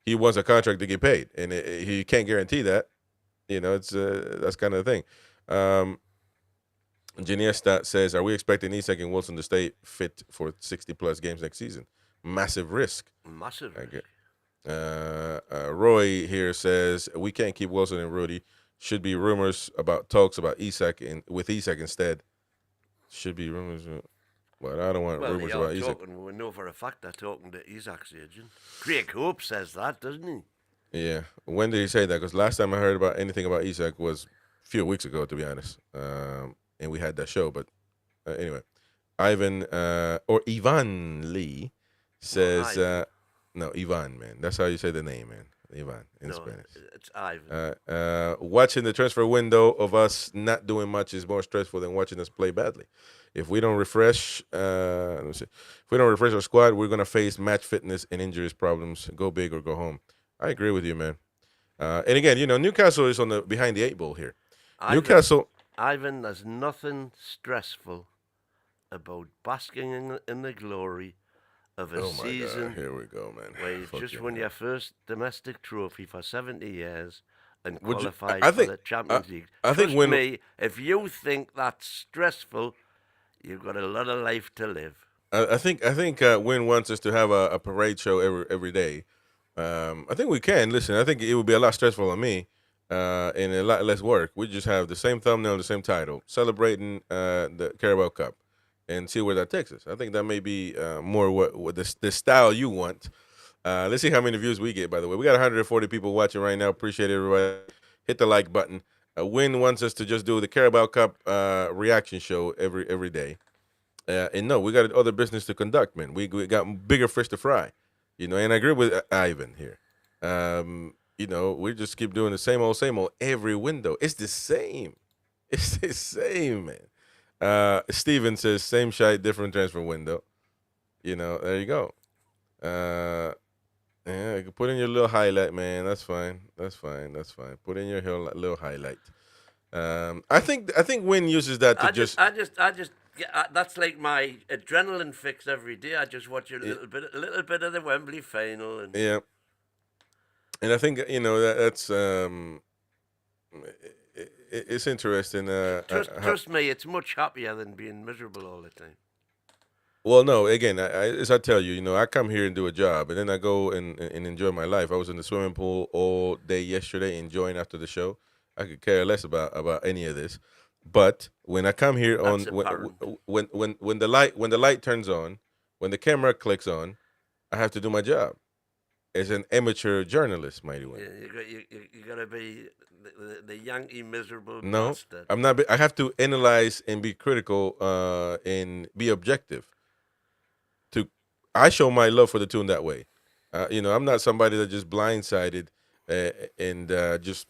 he wants a contract to get paid, and he can't guarantee that. It's that's kind of the thing. Geniesta says, "Are we expecting Isak and Wilson to stay fit for 60+ games next season? Massive risk." Massive risk. Roy here says, "We can't keep Wilson and Rudy. Should be rumors about talks about Isak and with Isak instead. Should be rumors." But I don't want rumors about Isak. We know for a fact they're talking to Isak's agent. Craig Hope says that, doesn't he? Yeah. When did he say that? Because last time I heard about anything about Isak was a few weeks ago, to be honest. And we had that show. But anyway, Ivan or Ivan Lee says, no, Ivan, man. That's how you say the name, man. Ivan in Spanish. It's Ivan. Watching the transfer window of us not doing much is more stressful than watching us play badly. If we don't refresh, if we don't refresh our squad, we're gonna face match fitness and injuries problems. Go big or go home. I agree with you, man. And again, Newcastle is on the behind the 8 ball here. Newcastle. Ivan, there's nothing stressful about basking in the glory of a season. God. Here we go, man. Where you've just won your first domestic trophy for 70 years and Would qualified you, for the Champions League. I think Trust me, if you think that's stressful, you've got a lot of life to live. I think Win wants us to have a parade show every day. I think we can. Listen, I think it would be a lot stressful on me and a lot less work. We just have the same thumbnail, the same title, celebrating the Carabao Cup, and see where that takes us. I think that may be more what the style you want. Let's see how many views we get, by the way. We got 140 people watching right now. Appreciate everybody. Hit the like button. Win wants us to just do the Carabao Cup reaction show every day. And no, we got other business to conduct, man. We got bigger fish to fry. And I agree with Ivan here. We just keep doing the same old every window. It's the same. It's the same, man. Steven says, same shite, different transfer window. There you go. Yeah, you can put in your little highlight, man. That's fine. Put in your little highlight. I think Win uses that to that's like my adrenaline fix every day. I just watch a little bit of the Wembley final, and yeah. And I think that's it's interesting. Trust me, it's much happier than being miserable all the time. Well, no. Again, as I tell you, I come here and do a job, and then I go and enjoy my life. I was in the swimming pool all day yesterday, enjoying after the show. I could care less about any of this. But when I come here when the light turns on, when the camera clicks on, I have to do my job as an amateur journalist, Mighty Win. Yeah, you gotta be the Yankee miserable. No, bastard. I'm not. I have to analyze and be critical and be objective. I show my love for the tune that way. I'm not somebody that just blindsided and just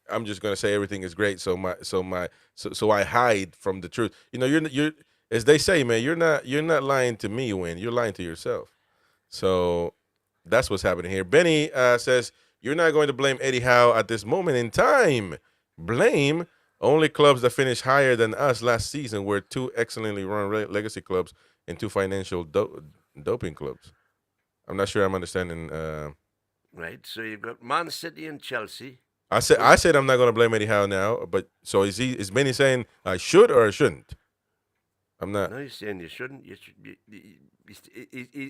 I'm just gonna say everything is great. So I hide from the truth. You're as they say, man. You're not lying to me when you're lying to yourself. So that's what's happening here. Benny says you're not going to blame Eddie Howe at this moment in time. Blame only clubs that finished higher than us last season were two excellently run legacy clubs and two financial doping clubs. I'm not sure I'm understanding. Right. So you've got Man City and Chelsea. I said I'm not going to blame Eddie Howe now, but so is Benny saying I should or I shouldn't? I'm not. No, he's saying you shouldn't.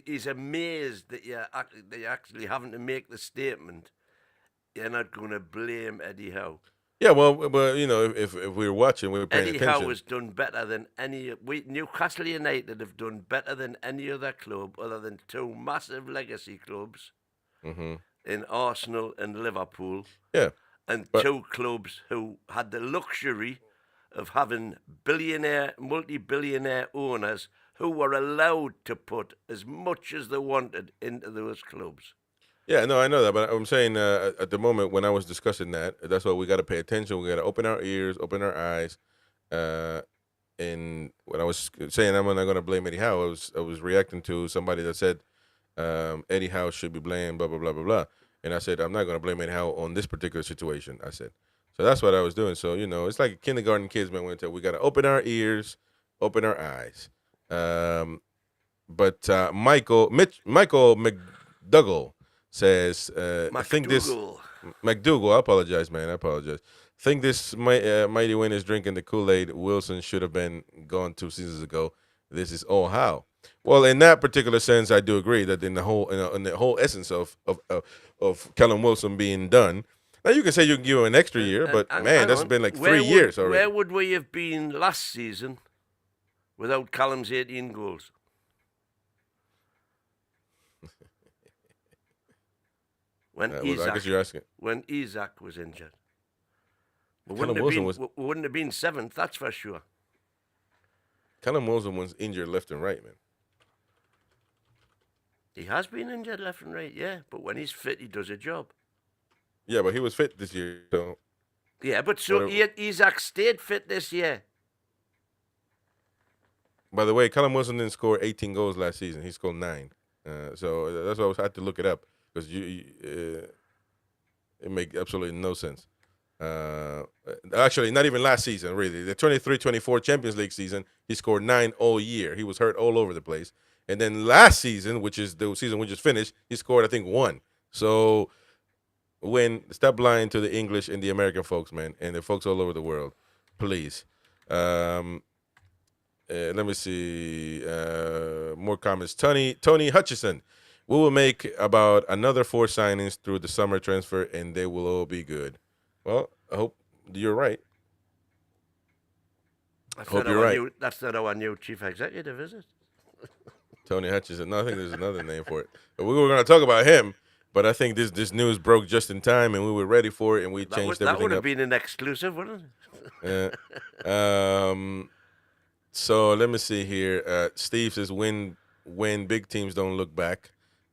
He's amazed that you're actually having to make the statement. You're not going to blame Eddie Howe. Yeah, well, but if we're watching, we're paying Eddie attention. Howe has done better than any. Newcastle United have done better than any other club, other than two massive legacy clubs in Arsenal and Liverpool. Yeah, and two clubs who had the luxury of having multi-billionaire owners who were allowed to put as much as they wanted into those clubs. Yeah, no, I know that, but I'm saying at the moment when I was discussing that, that's why we got to pay attention. We got to open our ears, open our eyes. And when I was saying I'm not going to blame Eddie Howe, I was reacting to somebody that said Eddie Howe should be blamed, blah blah blah blah blah. And I said I'm not going to blame Eddie Howe on this particular situation. I said, so that's what I was doing. So it's like kindergarten kids, man. When we got to open our ears, open our eyes. But Michael McDougall says, I think this McDougal. I apologize, man. I apologize. Think this mighty win is drinking the Kool-Aid. Wilson should have been gone 2 seasons ago. This is all how. Well, in that particular sense, I do agree that in the whole essence of Callum Wilson being done. Now you can say you can give him an extra year, but man, that's been like 3 years already. Where would we have been last season without Callum's 18 goals? When I guess you're asking. When Isaac was injured. We Callum Wilson wouldn't have been seventh, that's for sure. Callum Wilson was injured left and right, man. He has been injured left and right, yeah. But when he's fit, he does a job. Yeah, but he was fit this year, so. Yeah, but so Isaac stayed fit this year. By the way, Callum Wilson didn't score 18 goals last season. He scored 9. So that's why I had to look it up because it make absolutely no sense. Actually, not even last season, really. The 23-24 Champions League season, he scored 9 all year. He was hurt all over the place. And then last season, which is the season we just finished, he scored, I think, 1. So stop lying to the English and the American folks, man, and the folks all over the world, please. Let me see. More comments. Tony Hutchison. We will make about another 4 signings through the summer transfer, and they will all be good. Well, I hope you're right. Hope you're right. That's not our new chief executive, is it? Tony Hutchison. No, I think there's another name for it. But we were going to talk about him, but I think this news broke just in time, and we were ready for it, and we changed everything up. That would have been an exclusive, wouldn't it? Yeah. So let me see here. Steve says, when big teams don't look back.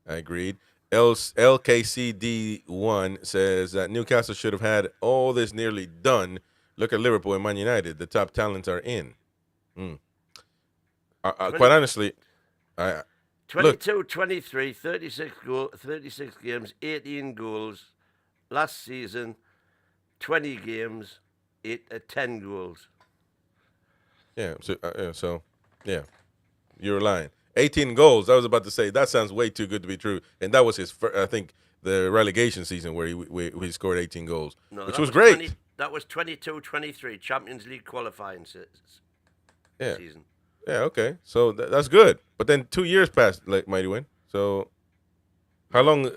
I agreed. LKCD1 says that Newcastle should have had all this nearly done. Look at Liverpool and Man United. The top talents are in. Quite honestly, 22, 23, 36 games, 18 goals. Last season, 20 games, 10 goals. Yeah, yeah, you're lying. 18 goals. I was about to say that sounds way too good to be true, and that was his first, I think the relegation season where he scored 18 goals, which was great. That was 22-23 Champions League qualifying season. Yeah, okay, so that's good. But then 2 years passed, like Mighty Win. So how long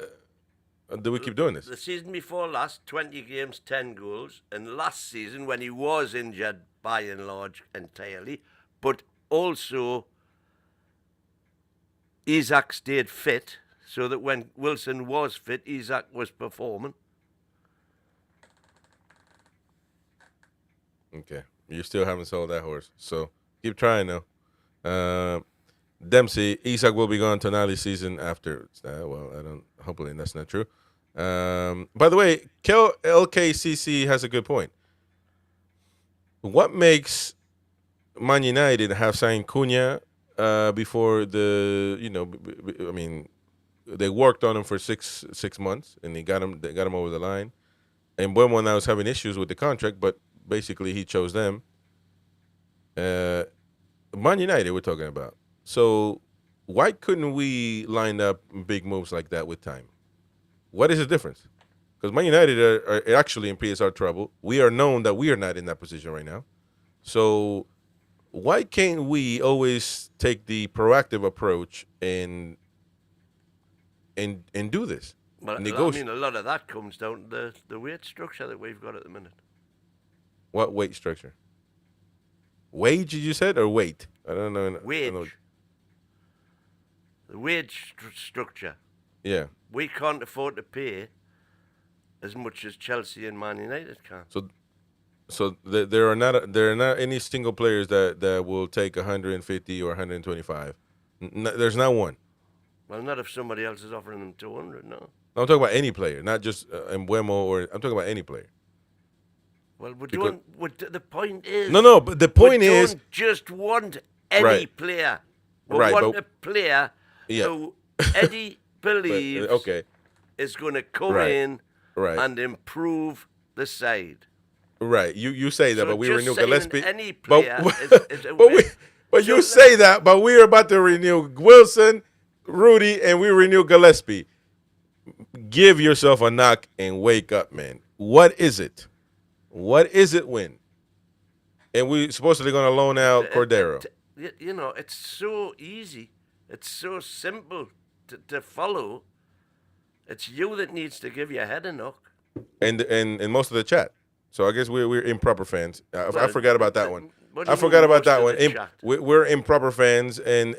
do we keep doing this? The season before last, 20 games, 10 goals, and last season when he was injured by and large entirely, but also Isaac stayed fit, so that when Wilson was fit, Isaac was performing. Okay. You still haven't sold that horse, so keep trying, though. Dempsey, Isak will be gone Tonali season after. Well, I don't. Hopefully, that's not true. By the way, LKCC has a good point. What makes Man United have signed Cunha before I mean, they worked on him for six months and they got him over the line. And Buemo now is having issues with the contract, but basically he chose them. Man United we're talking about. So why couldn't we line up big moves like that with time? What is the difference? Because Man United are actually in PSR trouble. We are known that we are not in that position right now. So why can't we always take the proactive approach and do this? Well, I mean, a lot of that comes down to the weight structure that we've got at the minute. What weight structure? Wage, you said, or weight? I don't know. Wage. I don't know. The wage structure. Yeah. We can't afford to pay as much as Chelsea and Man United can. So there are not any single players that will take 150 or 125. There's not one. Well, not if somebody else is offering them 200. No. I'm talking about any player, not just Mbuemo, or I'm talking about any player. Well, the point is... No, but the point is... We don't just want any player. We want a player who Eddie believes is going to come in and improve the side. Right, you say that, So but we just renew saying Gillespie. any player but you say that, but we are about to renew Wilson, Rudy, and we renew Gillespie. Give yourself a knock and wake up, man. What is it? What is it when? And we're supposedly going to loan out Cordero. It's so easy. It's so simple to follow. It's you that needs to give your head a knock. And most of the chat. So I guess we're improper fans. I forgot about that one. I forgot about that one. We're improper fans, and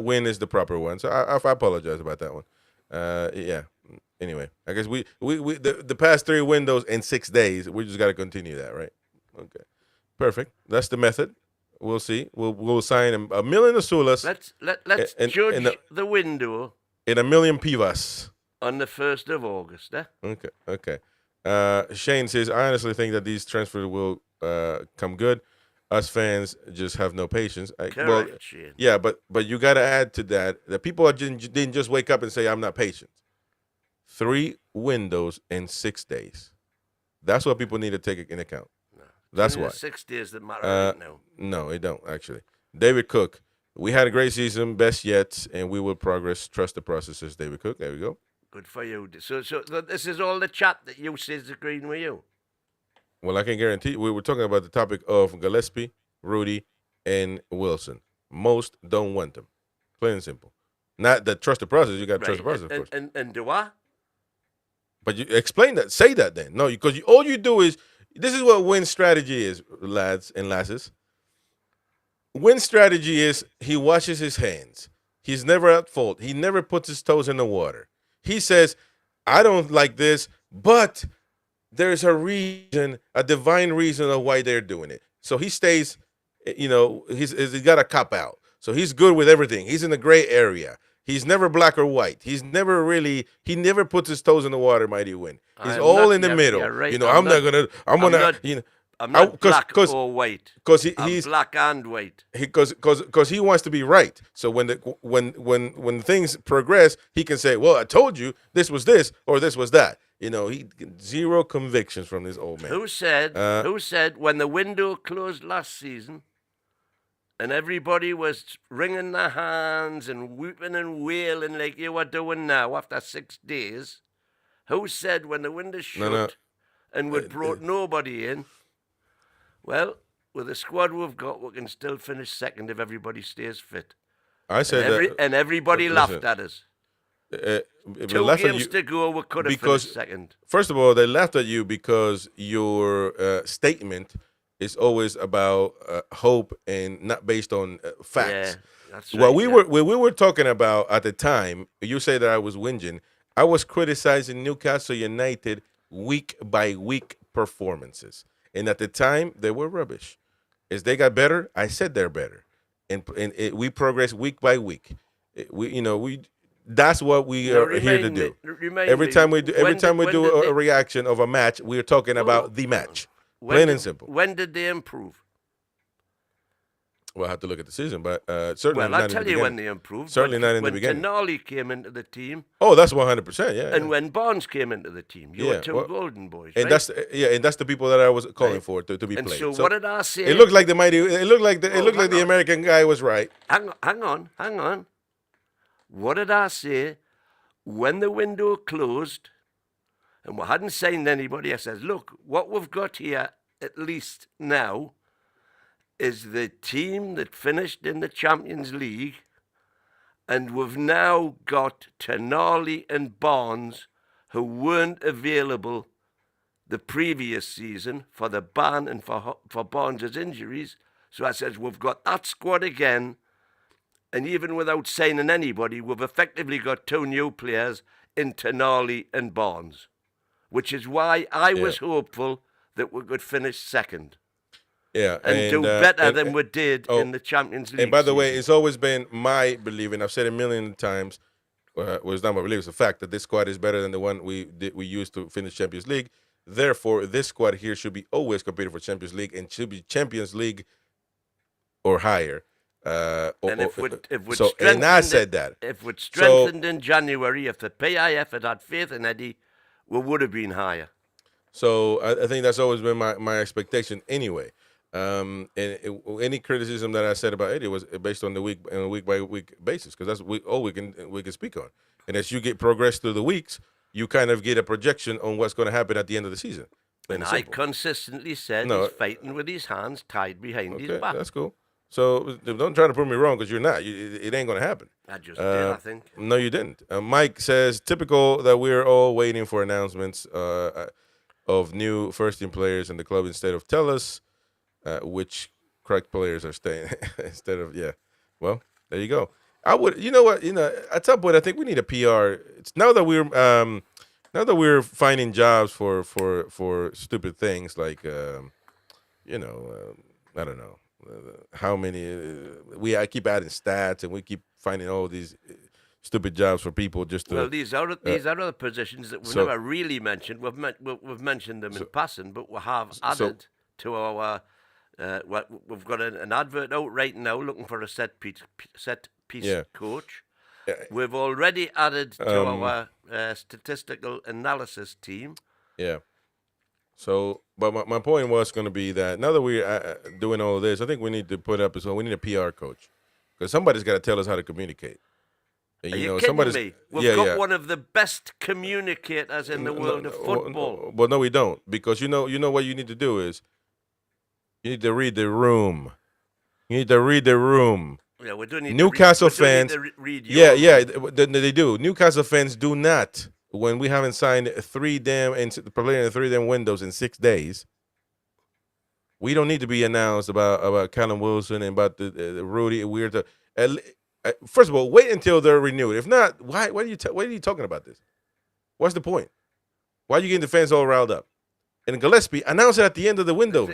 win is the proper one. So I apologize about that one. Yeah. Anyway, I guess we the past 3 windows in 6 days. We just got to continue that, right? Okay. Perfect. That's the method. We'll see. We'll sign $1 million Azulas. Let's judge the window in $1 million Pivas on the 1st of August. Okay. Shane says, I honestly think that these transfers will come good. Us fans just have no patience. Correct, Shane. Yeah, but you got to add to that people didn't just wake up and say, I'm not patient. 3 windows in 6 days. That's what people need to take in account. No. That's why. 6 days that matter right now. No, it don't, actually. David Cook, we had a great season, best yet, and we will progress. Trust the processes, David Cook. There we go. Good for you. So this is all the chat that you say is agreeing with you? Well, I can guarantee we were talking about the topic of Gillespie, Rudy, and Wilson. Most don't want them. Plain and simple. Not that trust the process. You got to trust the process, of course. And do I? But you explain that. Say that then. No, because all you do is, this is what win strategy is, lads and lasses. Win strategy is he washes his hands. He's never at fault. He never puts his toes in the water. He says, I don't like this, but there's a reason, a divine reason of why they're doing it. So he stays, he's got a cop out. So he's good with everything. He's in the gray area. He's never black or white. He never puts his toes in the water, mighty win. He's all in the middle. Right. I'm not black or white. Because he's black and white. Because he wants to be right. So when things progress, he can say, "Well, I told you this was this or this was that." He zero convictions from this old man. Who said when the window closed last season, and everybody was wringing their hands and whooping and wailing like you are doing now after 6 days? Who said when the window shut and we brought nobody in? Well, with the squad we've got, we can still finish second if everybody stays fit. I said that. And everybody laughed at us. 2 games to go, we could have finished second. First of all, they laughed at you because your statement is always about hope and not based on facts. Yeah, that's right. What we were talking about at the time, you say that I was whinging. I was criticizing Newcastle United week by week performances, and at the time they were rubbish. As they got better, I said they're better, and we progress week by week. That's what we are here to do. Every time we do a reaction of a match, we're talking about the match, plain and simple. When did they improve? Well, I have to look at the season, but certainly I'll tell you when they improved. Certainly not in the beginning. When Tonali came into the team. Oh, that's 100%. Yeah. And when Barnes came into the team, you were two golden boys. And right? that's the people that I was calling for to be played. So what did I say? It looked like the mighty. It looked like the American guy was right. Hang on. What did I say when the window closed and we hadn't signed anybody? I said, look, what we've got here at least now is the team that finished in the Champions League, and we've now got Tonali and Barnes, who weren't available the previous season for the ban and for Barnes' injuries. So I said, we've got that squad again, and even without signing anybody, we've effectively got two new players in Tonali and Barnes, which is why I was hopeful that we could finish second. Yeah, and do better than we did in the Champions League. And by the way, it's always been my belief, and I've said it a million times. Well, it's not my belief; it's a fact that this squad is better than the one we used to finish Champions League. Therefore, this squad here should be always competing for Champions League and should be Champions League or higher. And I said that if we'd strengthened in January, if the PIF had had faith in Eddie, we would have been higher. So I think that's always been my expectation anyway. Any criticism that I said about Eddie was based on the week by week basis, because that's all we can speak on. And as you get progress through the weeks, you kind of get a projection on what's going to happen at the end of the season. And I consistently said he's fighting with his hands tied behind his back. That's cool. So don't try to prove me wrong, because you're not. It ain't going to happen. I just did, I think. No, you didn't. Mike says, typical that we're all waiting for announcements of new first-team players in the club instead of tell us which correct players are staying instead of well, there you go. I would, at some point I think we need a PR. It's now that we're finding jobs for stupid things like I don't know how many I keep adding stats, and we keep finding all these stupid jobs for people just to. Well, these are other positions that we've never really mentioned. We've mentioned them in passing, but we have added to our. We've got an advert out right now looking for a set piece coach. We've already added to our statistical analysis team. Yeah. So, but my point was going to be that now that we're doing all of this, I think we need to we need a PR coach, because somebody's got to tell us how to communicate. Are you kidding me? We've got one of the best communicators in the world of football. Well, no, we don't, because you know what you need to do is. You need to read the room. Yeah, we do need Newcastle fans. Read they do. Newcastle fans do not. When we haven't signed three damn windows in 6 days, we don't need to be announced about Callum Wilson and about the Rudy. First of all, wait until they're renewed. If not, why are you talking about this? What's the point? Why are you getting the fans all riled up? And Gillespie, announce it at the end of the window.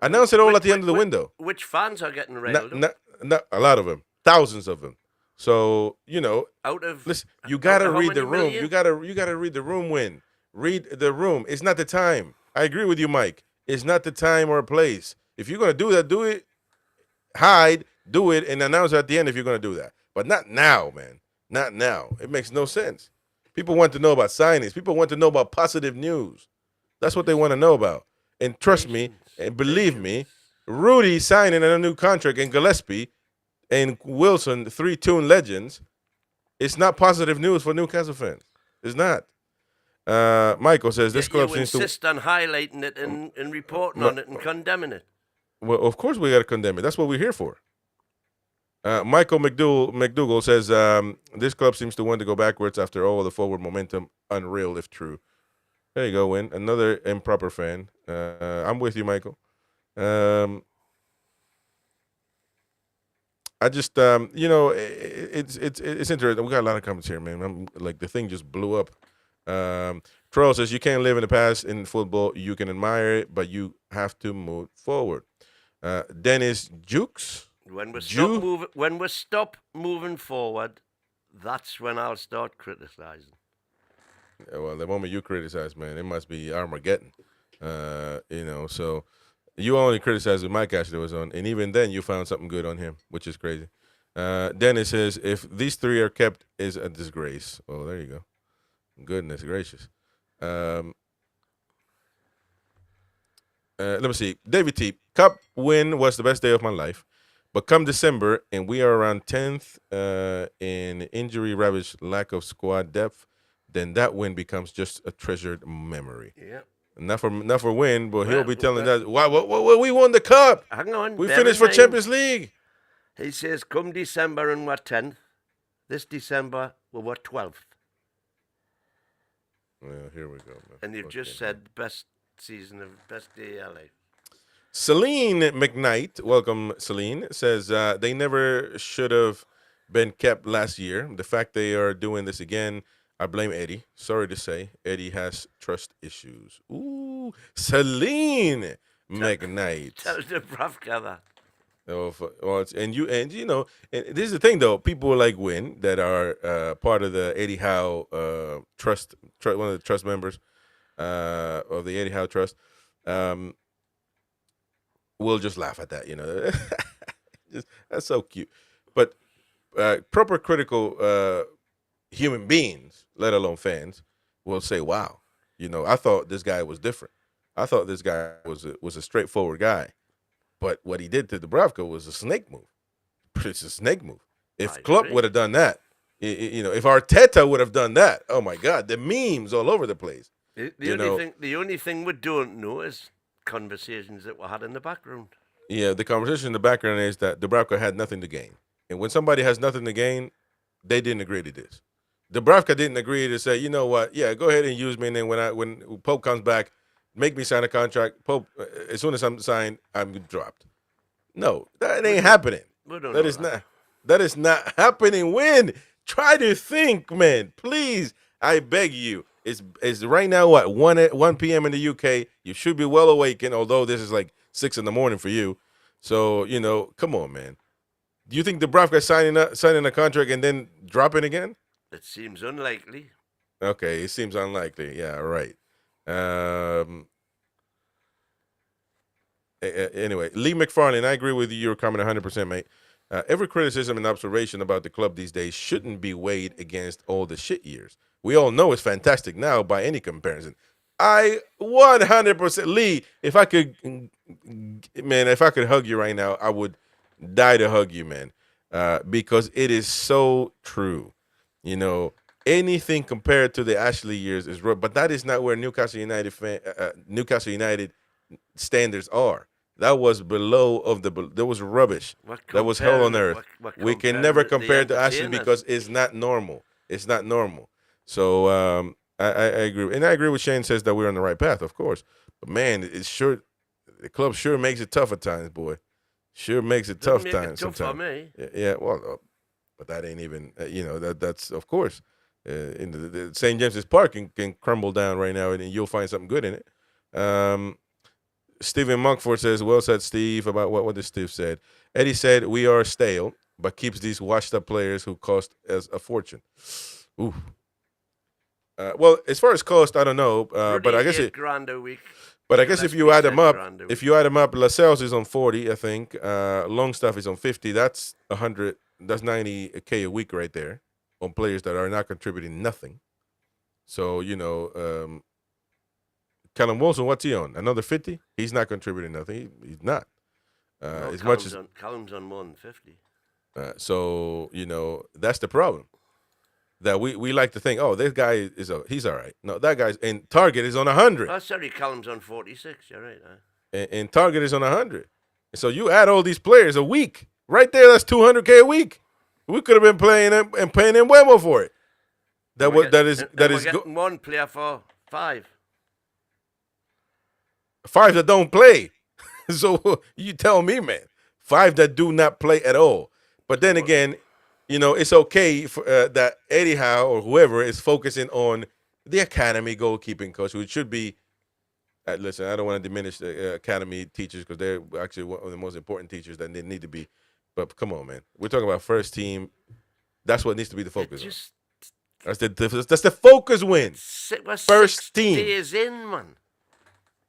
Announce it all at the end of the window. Which fans are getting riled up? Not a lot of them. Thousands of them. So, listen, you got to read the room. You got to read the room Read the room. It's not the time. I agree with you, Mike. It's not the time or place. If you're going to do that, do it. Hide, do it, and announce it at the end if you're going to do that. But not now, man. Not now. It makes no sense. People want to know about signings. People want to know about positive news. That's what they want to know about. And trust me, and believe me, Rudy signing a new contract and Gillespie and Wilson, 3 Toon legends, it's not positive news for Newcastle fans. It's not. Michael says this club seems to insist on highlighting it and reporting on it and condemning it. Well, of course we got to condemn it. That's what we're here for. Michael McDougall says this club seems to want to go backwards after all of the forward momentum. Unreal if true. There you go, Win. Another improper fan. I'm with you, Michael. I just, it's interesting. We got a lot of comments here, man. The thing just blew up. Troll says you can't live in the past in football. You can admire it, but you have to move forward. Dennis Jukes. Jew. When we stop moving forward, that's when I'll start criticizing. Well, the moment you criticize, man, it must be Armageddon. So you only criticized with Mike Ashley was on, and even then you found something good on him, which is crazy. Dennis says if these three are kept, is a disgrace. Oh, there you go. Goodness gracious. Um, let me see. David T. Cup win was the best day of my life. But come December, and we are around 10th in injury ravaged lack of squad depth, then that win becomes just a treasured memory. Yeah. Not for win, but he'll be telling us, why we won the cup. Hang on. We finished for Champions League. He says, come December and we're 10th. This December, we're 12th. Well, here we go, man. And you've just said best season of best day of LA. Celine McKnight, welcome Celine, says they never should have been kept last year. The fact they are doing this again, I blame Eddie. Sorry to say, Eddie has trust issues. Ooh, Celine McKnight. Tell the Bravka that. Oh, and this is the thing though. People like Win that are part of the Eddie Howe trust, one of the trust members of the Eddie Howe Trust. We'll just laugh at that, that's so cute. But proper critical human beings, let alone fans, will say, "Wow, I thought this guy was different. I thought this guy was a straightforward guy." But what he did to Dubravka was a snake move. It's a snake move. If Klopp would have done that, if Arteta would have done that, oh my God, the memes all over the place. The only thing we don't know is conversations that were had in the background. Yeah, the conversation in the background is that Dubravka had nothing to gain. And when somebody has nothing to gain, they didn't agree to this. Dubravka didn't agree to say, you know what, yeah, go ahead and use me, and then when Pope comes back, make me sign a contract. Pope, as soon as I'm signed, I'm dropped. No, that ain't happening. That is not happening. When? Try to think, man. Please, I beg you. It's right now, what, 1 p.m. in the UK. You should be well awakened, although this is like 6 in the morning for you. So, come on, man. Do you think Dubravka signing a contract and then dropping again? It seems unlikely. Okay, it seems unlikely. Yeah, right. Anyway, Lee McFarlane, I agree with you. You're coming 100%, mate. Every criticism and observation about the club these days shouldn't be weighed against all the shit years. We all know it's fantastic now by any comparison. I 100%, Lee, if I could hug you right now, I would die to hug you, man, because it is so true. Anything compared to the Ashley years is rough, but that is not where Newcastle United standards are. That was there was rubbish. That was hell on earth. We can never compare it to Ashley because it's not normal. It's not normal. So I agree, and I agree with Shane says that we're on the right path, of course. But man, the club sure makes it tough at times, boy. Sure makes it tough times sometimes. Yeah, well, but that ain't even that's of course. In the St. James's Park can crumble down right now, and you'll find something good in it. Stephen Monkford says, well said, Steve, about what did Steve said. Eddie said, we are stale, but keeps these washed-up players who cost us a fortune. Ooh. Well, as far as cost, I don't know, but I guess $8,000 a week. But I guess if you add them up, Lascelles is on 40, I think. Longstaff is on 50. That's 100. That's 90K a week right there on players that are not contributing nothing. So Callum Wilson, what's he on? Another 50? He's not contributing nothing. He's not. Callum's on more than 50. So that's the problem. That we like to think, oh, this guy he's all right. No, that guy's and Target is on 100. Oh, sorry, Callum's on 46. You're right. And Target is on 100. So you add all these players a week, right there. That's 200K a week. We could have been playing them and paying them way more for it. That is one player for 5. 5 that don't play. So you tell me, man. 5 that do not play at all. But then again, it's okay for, that Eddie Howe or whoever is focusing on the academy goalkeeping coach, which should be. Listen, I don't want to diminish the academy teachers because they're actually one of the most important teachers that they need to be. But come on, man. We're talking about first team. That's what needs to be the It focus on. just That's the focus win. we're First 6 team. days in, man.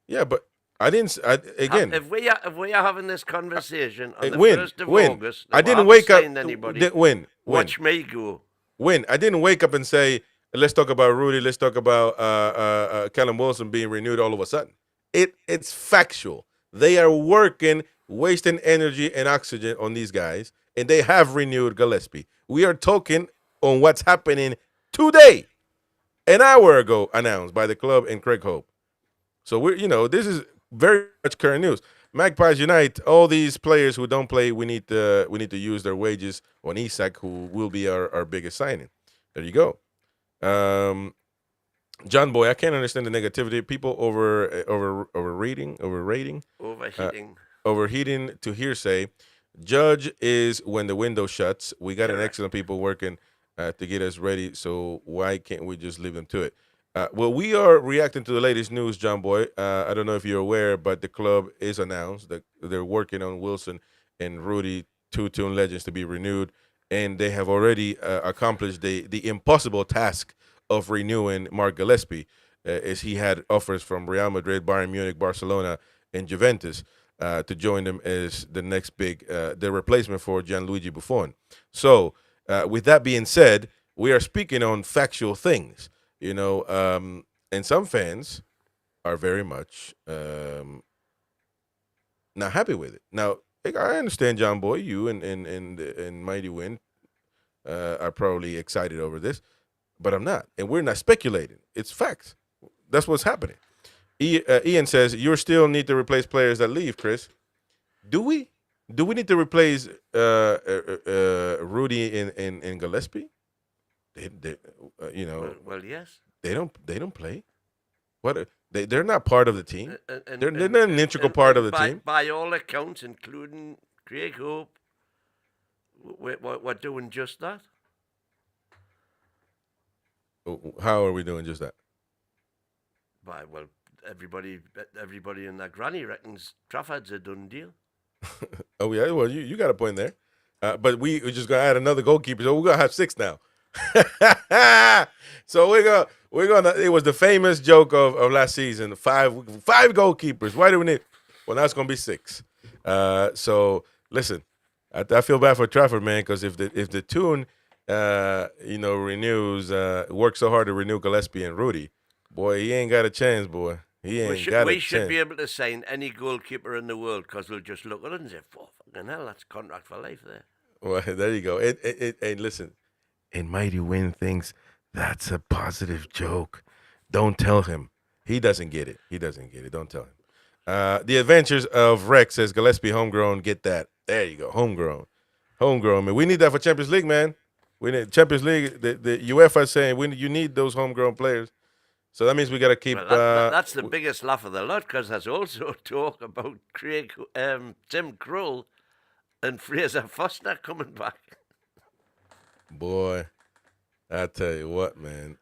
Yeah, but I didn't. Again, If we are having this conversation on the win, 1st of win. August, I and we didn't haven't wake up. signed anybody, Win, watch me go. win. I didn't wake up and say, let's talk about Rudy. Let's talk about Callum Wilson being renewed all of a sudden. It's factual. They are working, wasting energy and oxygen on these guys, and they have renewed Gillespie. We are talking on what's happening today, an hour ago, announced by the club and Craig Hope. So this is very much current news. Magpies Unite, all these players who don't play, we need to use their wages on Isak, who will be our biggest signing. There you go. John Boy, I can't understand the negativity. People overrating, overheating to hearsay. Judge is when the window shuts. We got an excellent people working to get us ready. So why can't we just leave them to it? Well, we are reacting to the latest news, John Boy. I don't know if you're aware, but the club is announced that they're working on Wilson and Rudy, two Toon legends, to be renewed, and they have already accomplished the impossible task of renewing Mark Gillespie, as he had offers from Real Madrid, Bayern Munich, Barcelona, and Juventus to join them as the next big, the replacement for Gianluigi Buffon. So, with that being said, we are speaking on factual things. And some fans are very much not happy with it. Now, I understand, John Boy, you and Mighty Wind are probably excited over this, but I'm not. And we're not speculating. It's facts. That's what's happening. Ian says, you still need to replace players that leave, Chris. Do we? Do we need to replace Rudy and Gillespie? Well, yes. They don't play. What? They're not part of the team. They're not an integral part of the team. By all accounts, including Craig Hope, we're doing just that. How are we doing just that? Well, everybody in that granny reckons Trafford's a done deal. Oh yeah, well you got a point there, but we're just gonna add another goalkeeper, so we're gonna have 6 now. So we're gonna. It was the famous joke of last season: five goalkeepers. Why do we need? Well, now it's gonna be 6. So listen, I feel bad for Trafford, man, because if the Toon, renews, works so hard to renew Gillespie and Rudy, boy, he ain't got a chance, boy. We should be able to sign any goalkeeper in the world because we'll just look at it and say, fucking hell, that's contract for life there. Well, there you go. And listen, and Mighty Win thinks that's a positive joke. Don't tell him. He doesn't get it. Don't tell him. The Adventures of Rex says Gillespie homegrown. Get that. There you go. Homegrown, man. We need that for Champions League, man. We need Champions League. The UEFA is saying you need those homegrown players. So that means we got to keep. Well, that's the biggest laugh of the lot because there's also talk about Tim Krul and Fraser Foster coming back. Boy, I tell you what, man.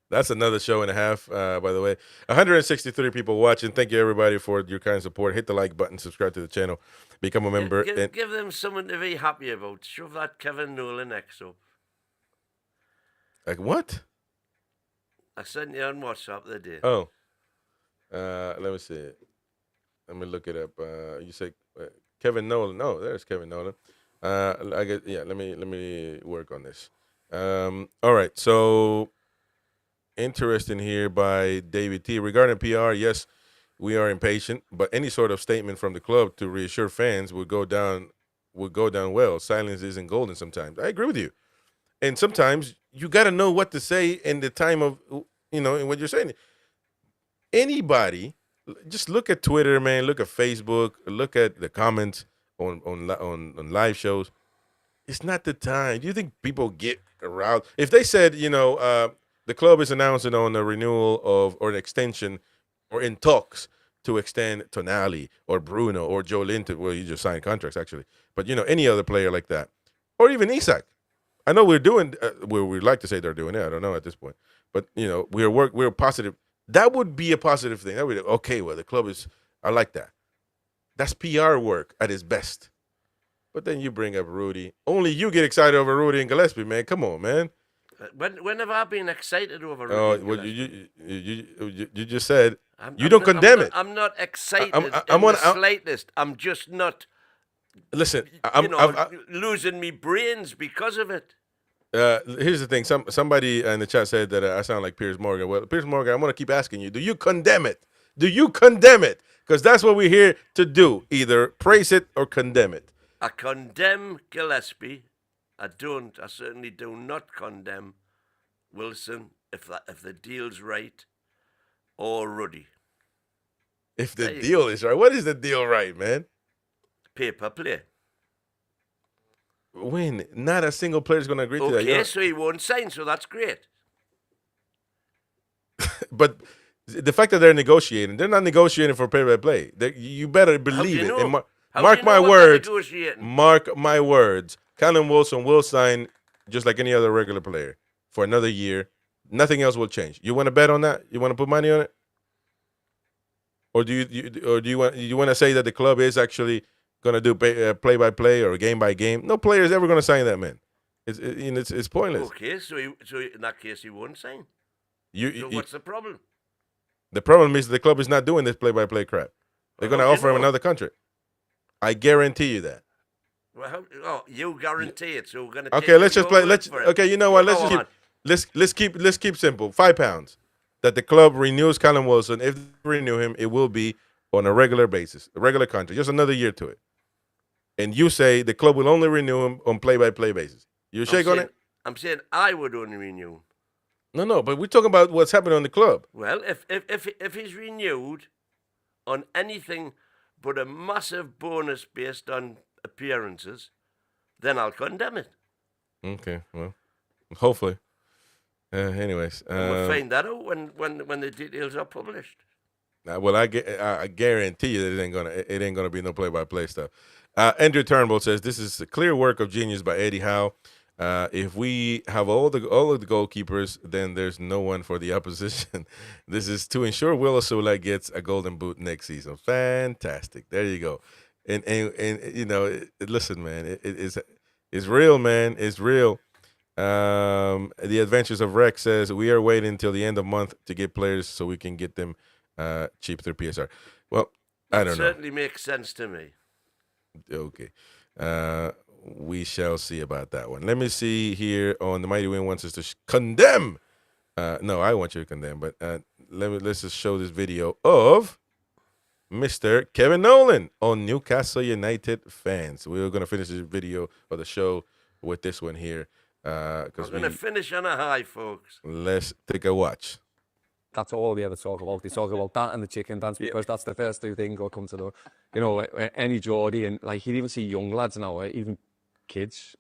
That's another show and a half. By the way, 163 people watching. Thank you everybody for your kind support. Hit the like button, subscribe to the channel, become a member. Give them something to be happy about. Shove that Kevin Nolan next up. Like what? I sent you on WhatsApp the day. Oh, let me see it. Let me look it up. You say Kevin Nolan? No, there's Kevin Nolan. Let me work on this. All right. So interesting here by David T. Regarding PR, yes, we are impatient, but any sort of statement from the club to reassure fans would go down well. Silence isn't golden sometimes. I agree with you. And sometimes you got to know what to say in the time of, and what you're saying. Anybody, just look at Twitter, man. Look at Facebook. Look at the comments on live shows. It's not the time. Do you think people get aroused? If they said, the club is announcing on a renewal or an extension or in talks to extend Tonali or Bruno or Joe Linton, well, you just signed contracts, actually. But, any other player like that. Or even Isak. I know we're doing we'd like to say they're doing it. I don't know at this point, but we're positive. That would be a positive thing. That would be okay. Well, the club is. I like that. That's PR work at its best. But then you bring up Rudy. Only you get excited over Rudy and Gillespie, man. Come on, man. When have I been excited over Oh, Rudy and well, Gillespie? you just said you don't I'm condemn not, it. I'm not excited I'm in on. the slightest. I'm just not, Listen, losing me brains because of it. here's the thing. Somebody in the chat said that I sound like Piers Morgan. Well, Piers Morgan, I'm going to keep asking you. Do you condemn it? Do you condemn it? Because that's what we're here to do. Either praise it or condemn it. I condemn Gillespie. I certainly do not condemn Wilson if the deal's right, or Ruddy. If the deal is right. What is the deal right, man? Paper play. When not a single player is going to agree to that. Okay, so he won't sign, so that's great. But the fact that they're not negotiating for play-by-play. You better believe it. And mark my words. Mark my words. Callum Wilson will sign just like any other regular player for another year. Nothing else will change. You want to bet on that? You want to put money on it? Or do you want to say that the club is actually going to do play-by-play or game-by-game? No player is ever going to sign that, man. It's pointless. Okay, so in that case he won't sign. So what's the problem? The problem is the club is not doing this play-by-play crap. They're going to offer him another contract. I guarantee you that. Well, you guarantee it. So we're going to. Okay, let's just play. Okay, you know what? Let's keep simple. £5 that the club renews Callum Wilson. If they renew him, it will be on a regular basis, a regular contract, just another year to it. And you say the club will only renew him on play-by-play basis. You shake on it? I'm saying I would only renew him. No, but we're talking about what's happening on the club. Well, if he's renewed on anything but a massive bonus based on appearances, then I'll condemn it. Okay, well, hopefully. Anyways, we'll find that out when the details are published. Well, I guarantee you that it ain't gonna be no play-by-play stuff. Andrew Turnbull says this is a clear work of genius by Eddie Howe. If we have all of the goalkeepers, then there's no one for the opposition. This is to ensure Will Osula gets a golden boot next season. Fantastic. There you go. And you know, listen, man, it's real, man. It's real. The Adventures of Rex says we are waiting until the end of month to get players so we can get them cheap through PSR. Well, I don't know. Certainly makes sense to me. Okay. We shall see about that one. Let me see here on the Mighty Win wants us to condemn. No, I want you to condemn, but let's just show this video of Mr. Kevin Nolan on Newcastle United fans. We're going to finish this video of the show with this one here. We're going to finish on a high, folks. Let's take a watch. That's all they ever talk about. They talk about that and the chicken dance because that's the first two things that come to the, you know, any Geordie and like you'd even see young lads now, even kids,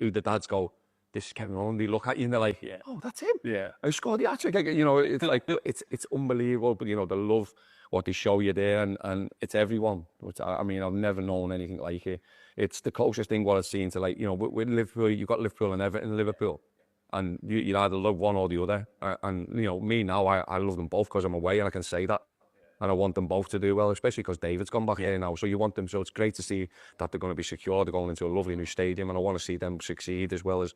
who the dads go, "This is Kevin Nolan." They look at you and they're like, "Yeah, oh, that's him. Yeah, I scored the hat-trick." You know, it's like it's unbelievable. But you know, they love what they show you there, and it's everyone. Which I mean, I've never known anything like it. It's the closest thing what I've seen to like, you know, with Liverpool, you've got Liverpool and Everton, Liverpool. And you either love one or the other. And, you know, me now, I love them both because I'm away and I can say that. And I want them both to do well, especially because David's gone back here now. So you want them. So it's great to see that they're going to be secure. They're going into a lovely new stadium. And I want to see them succeed as well as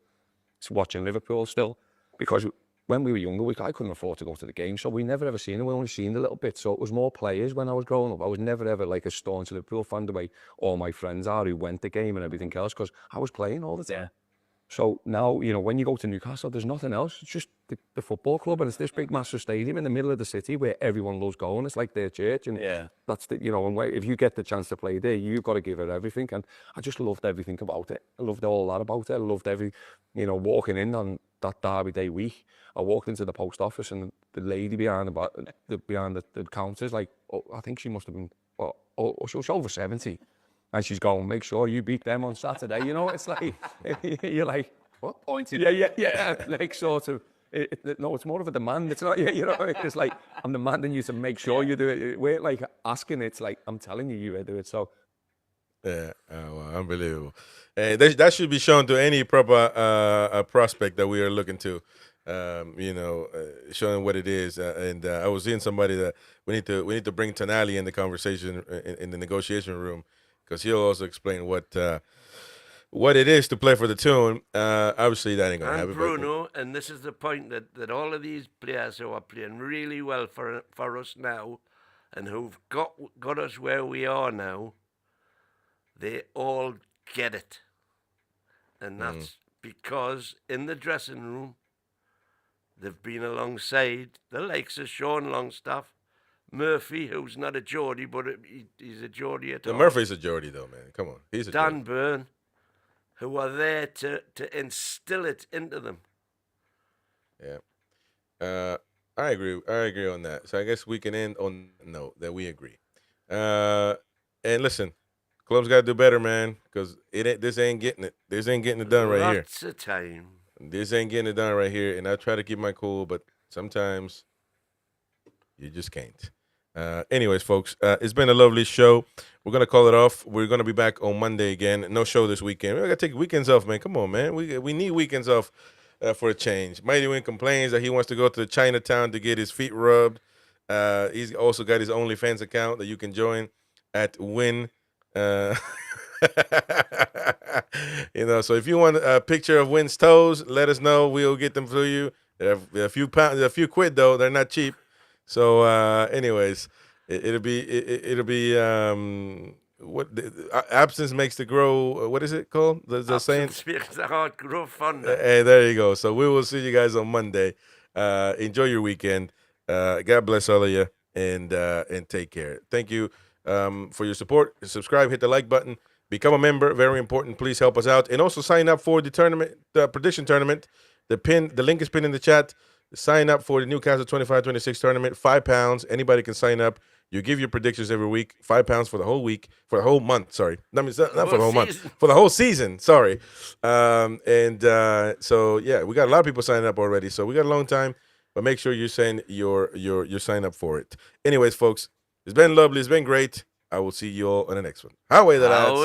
watching Liverpool still. Because when we were younger, I couldn't afford to go to the game. So we never ever seen them. We only seen a little bit. So it was more players when I was growing up. I was never ever like a staunch Liverpool fan the way all my friends are who went to the game and everything else because I was playing all the time. Yeah. So now, you know, when you go to Newcastle, there's nothing else. It's just the football club, and it's this big, massive stadium in the middle of the city where everyone loves going. It's like their church, and that's the, you know, and if you get the chance to play there, you've got to give it everything. And I just loved everything about it. I loved all that about it. I loved you know, walking in on that Derby Day week. I walked into the post office, and the lady behind the counters, like, oh, I think she must have been, she was over 70. And she's going, make sure you beat them on Saturday. You know, it's like, you're like, what? Pointed. Yeah. Like, sort of, no, it's more of a demand. It's not, you know, it's like, I'm demanding you to make sure you do it. We're like asking, it's like, I'm telling you, you do it. So. Yeah, well, unbelievable. That should be shown to any proper prospect that we are looking to. showing what it is. And I was seeing somebody that we need to bring Tonali in the conversation in the negotiation room, because he'll also explain what it is to play for the tune. Obviously, that ain't gonna And happen. Bruno, and this is the point that all of these players who are playing really well for us now, and who've got us where we are now, they all get it, and that's because in the dressing room they've been alongside the likes of Sean Longstaff, Murphy, who's not a Geordie, but he's a Geordie at The all. Murphy's a Geordie, though, man. Come on, he's a Dan Geordie. Byrne, who are there to instill it into them. Yeah. I agree. I agree on that. So I guess we can end on a note that we agree. And listen, clubs got to do better, man, because this ain't getting it. This ain't getting it done right here. Lots of time. This ain't getting it done right here. And I try to keep my cool, but sometimes you just can't. Anyways, folks, it's been a lovely show. We're gonna call it off. We're gonna be back on Monday again. No show this weekend. We gotta take weekends off, man. Come on, man. We need weekends off for a change. Mighty Win complains that he wants to go to Chinatown to get his feet rubbed. He's also got his OnlyFans account that you can join at Win. So if you want a picture of Win's toes, let us know. We'll get them for you. They're a few pounds, a few quid though. They're not cheap. So, anyways, it'll be what absence makes the grow. What is it called? The saying. Absence makes the heart grow fonder. Hey, there you go. So we will see you guys on Monday. Enjoy your weekend. God bless all of you, and take care. Thank you for your support. Subscribe, hit the like button, become a member. Very important. Please help us out, and also sign up for the tournament, the prediction tournament. The link is pinned in the chat. Sign up for the Newcastle 25-26 tournament. £5. Anybody can sign up. You give your predictions every week. £5 for the whole week, for the whole month. Sorry, not for the whole month, for the whole season. Sorry. So yeah, we got a lot of people signing up already. So we got a long time, but make sure you send your sign up for it. Anyways, folks, it's been lovely. It's been great. I will see you all on the next one. Highway the lads.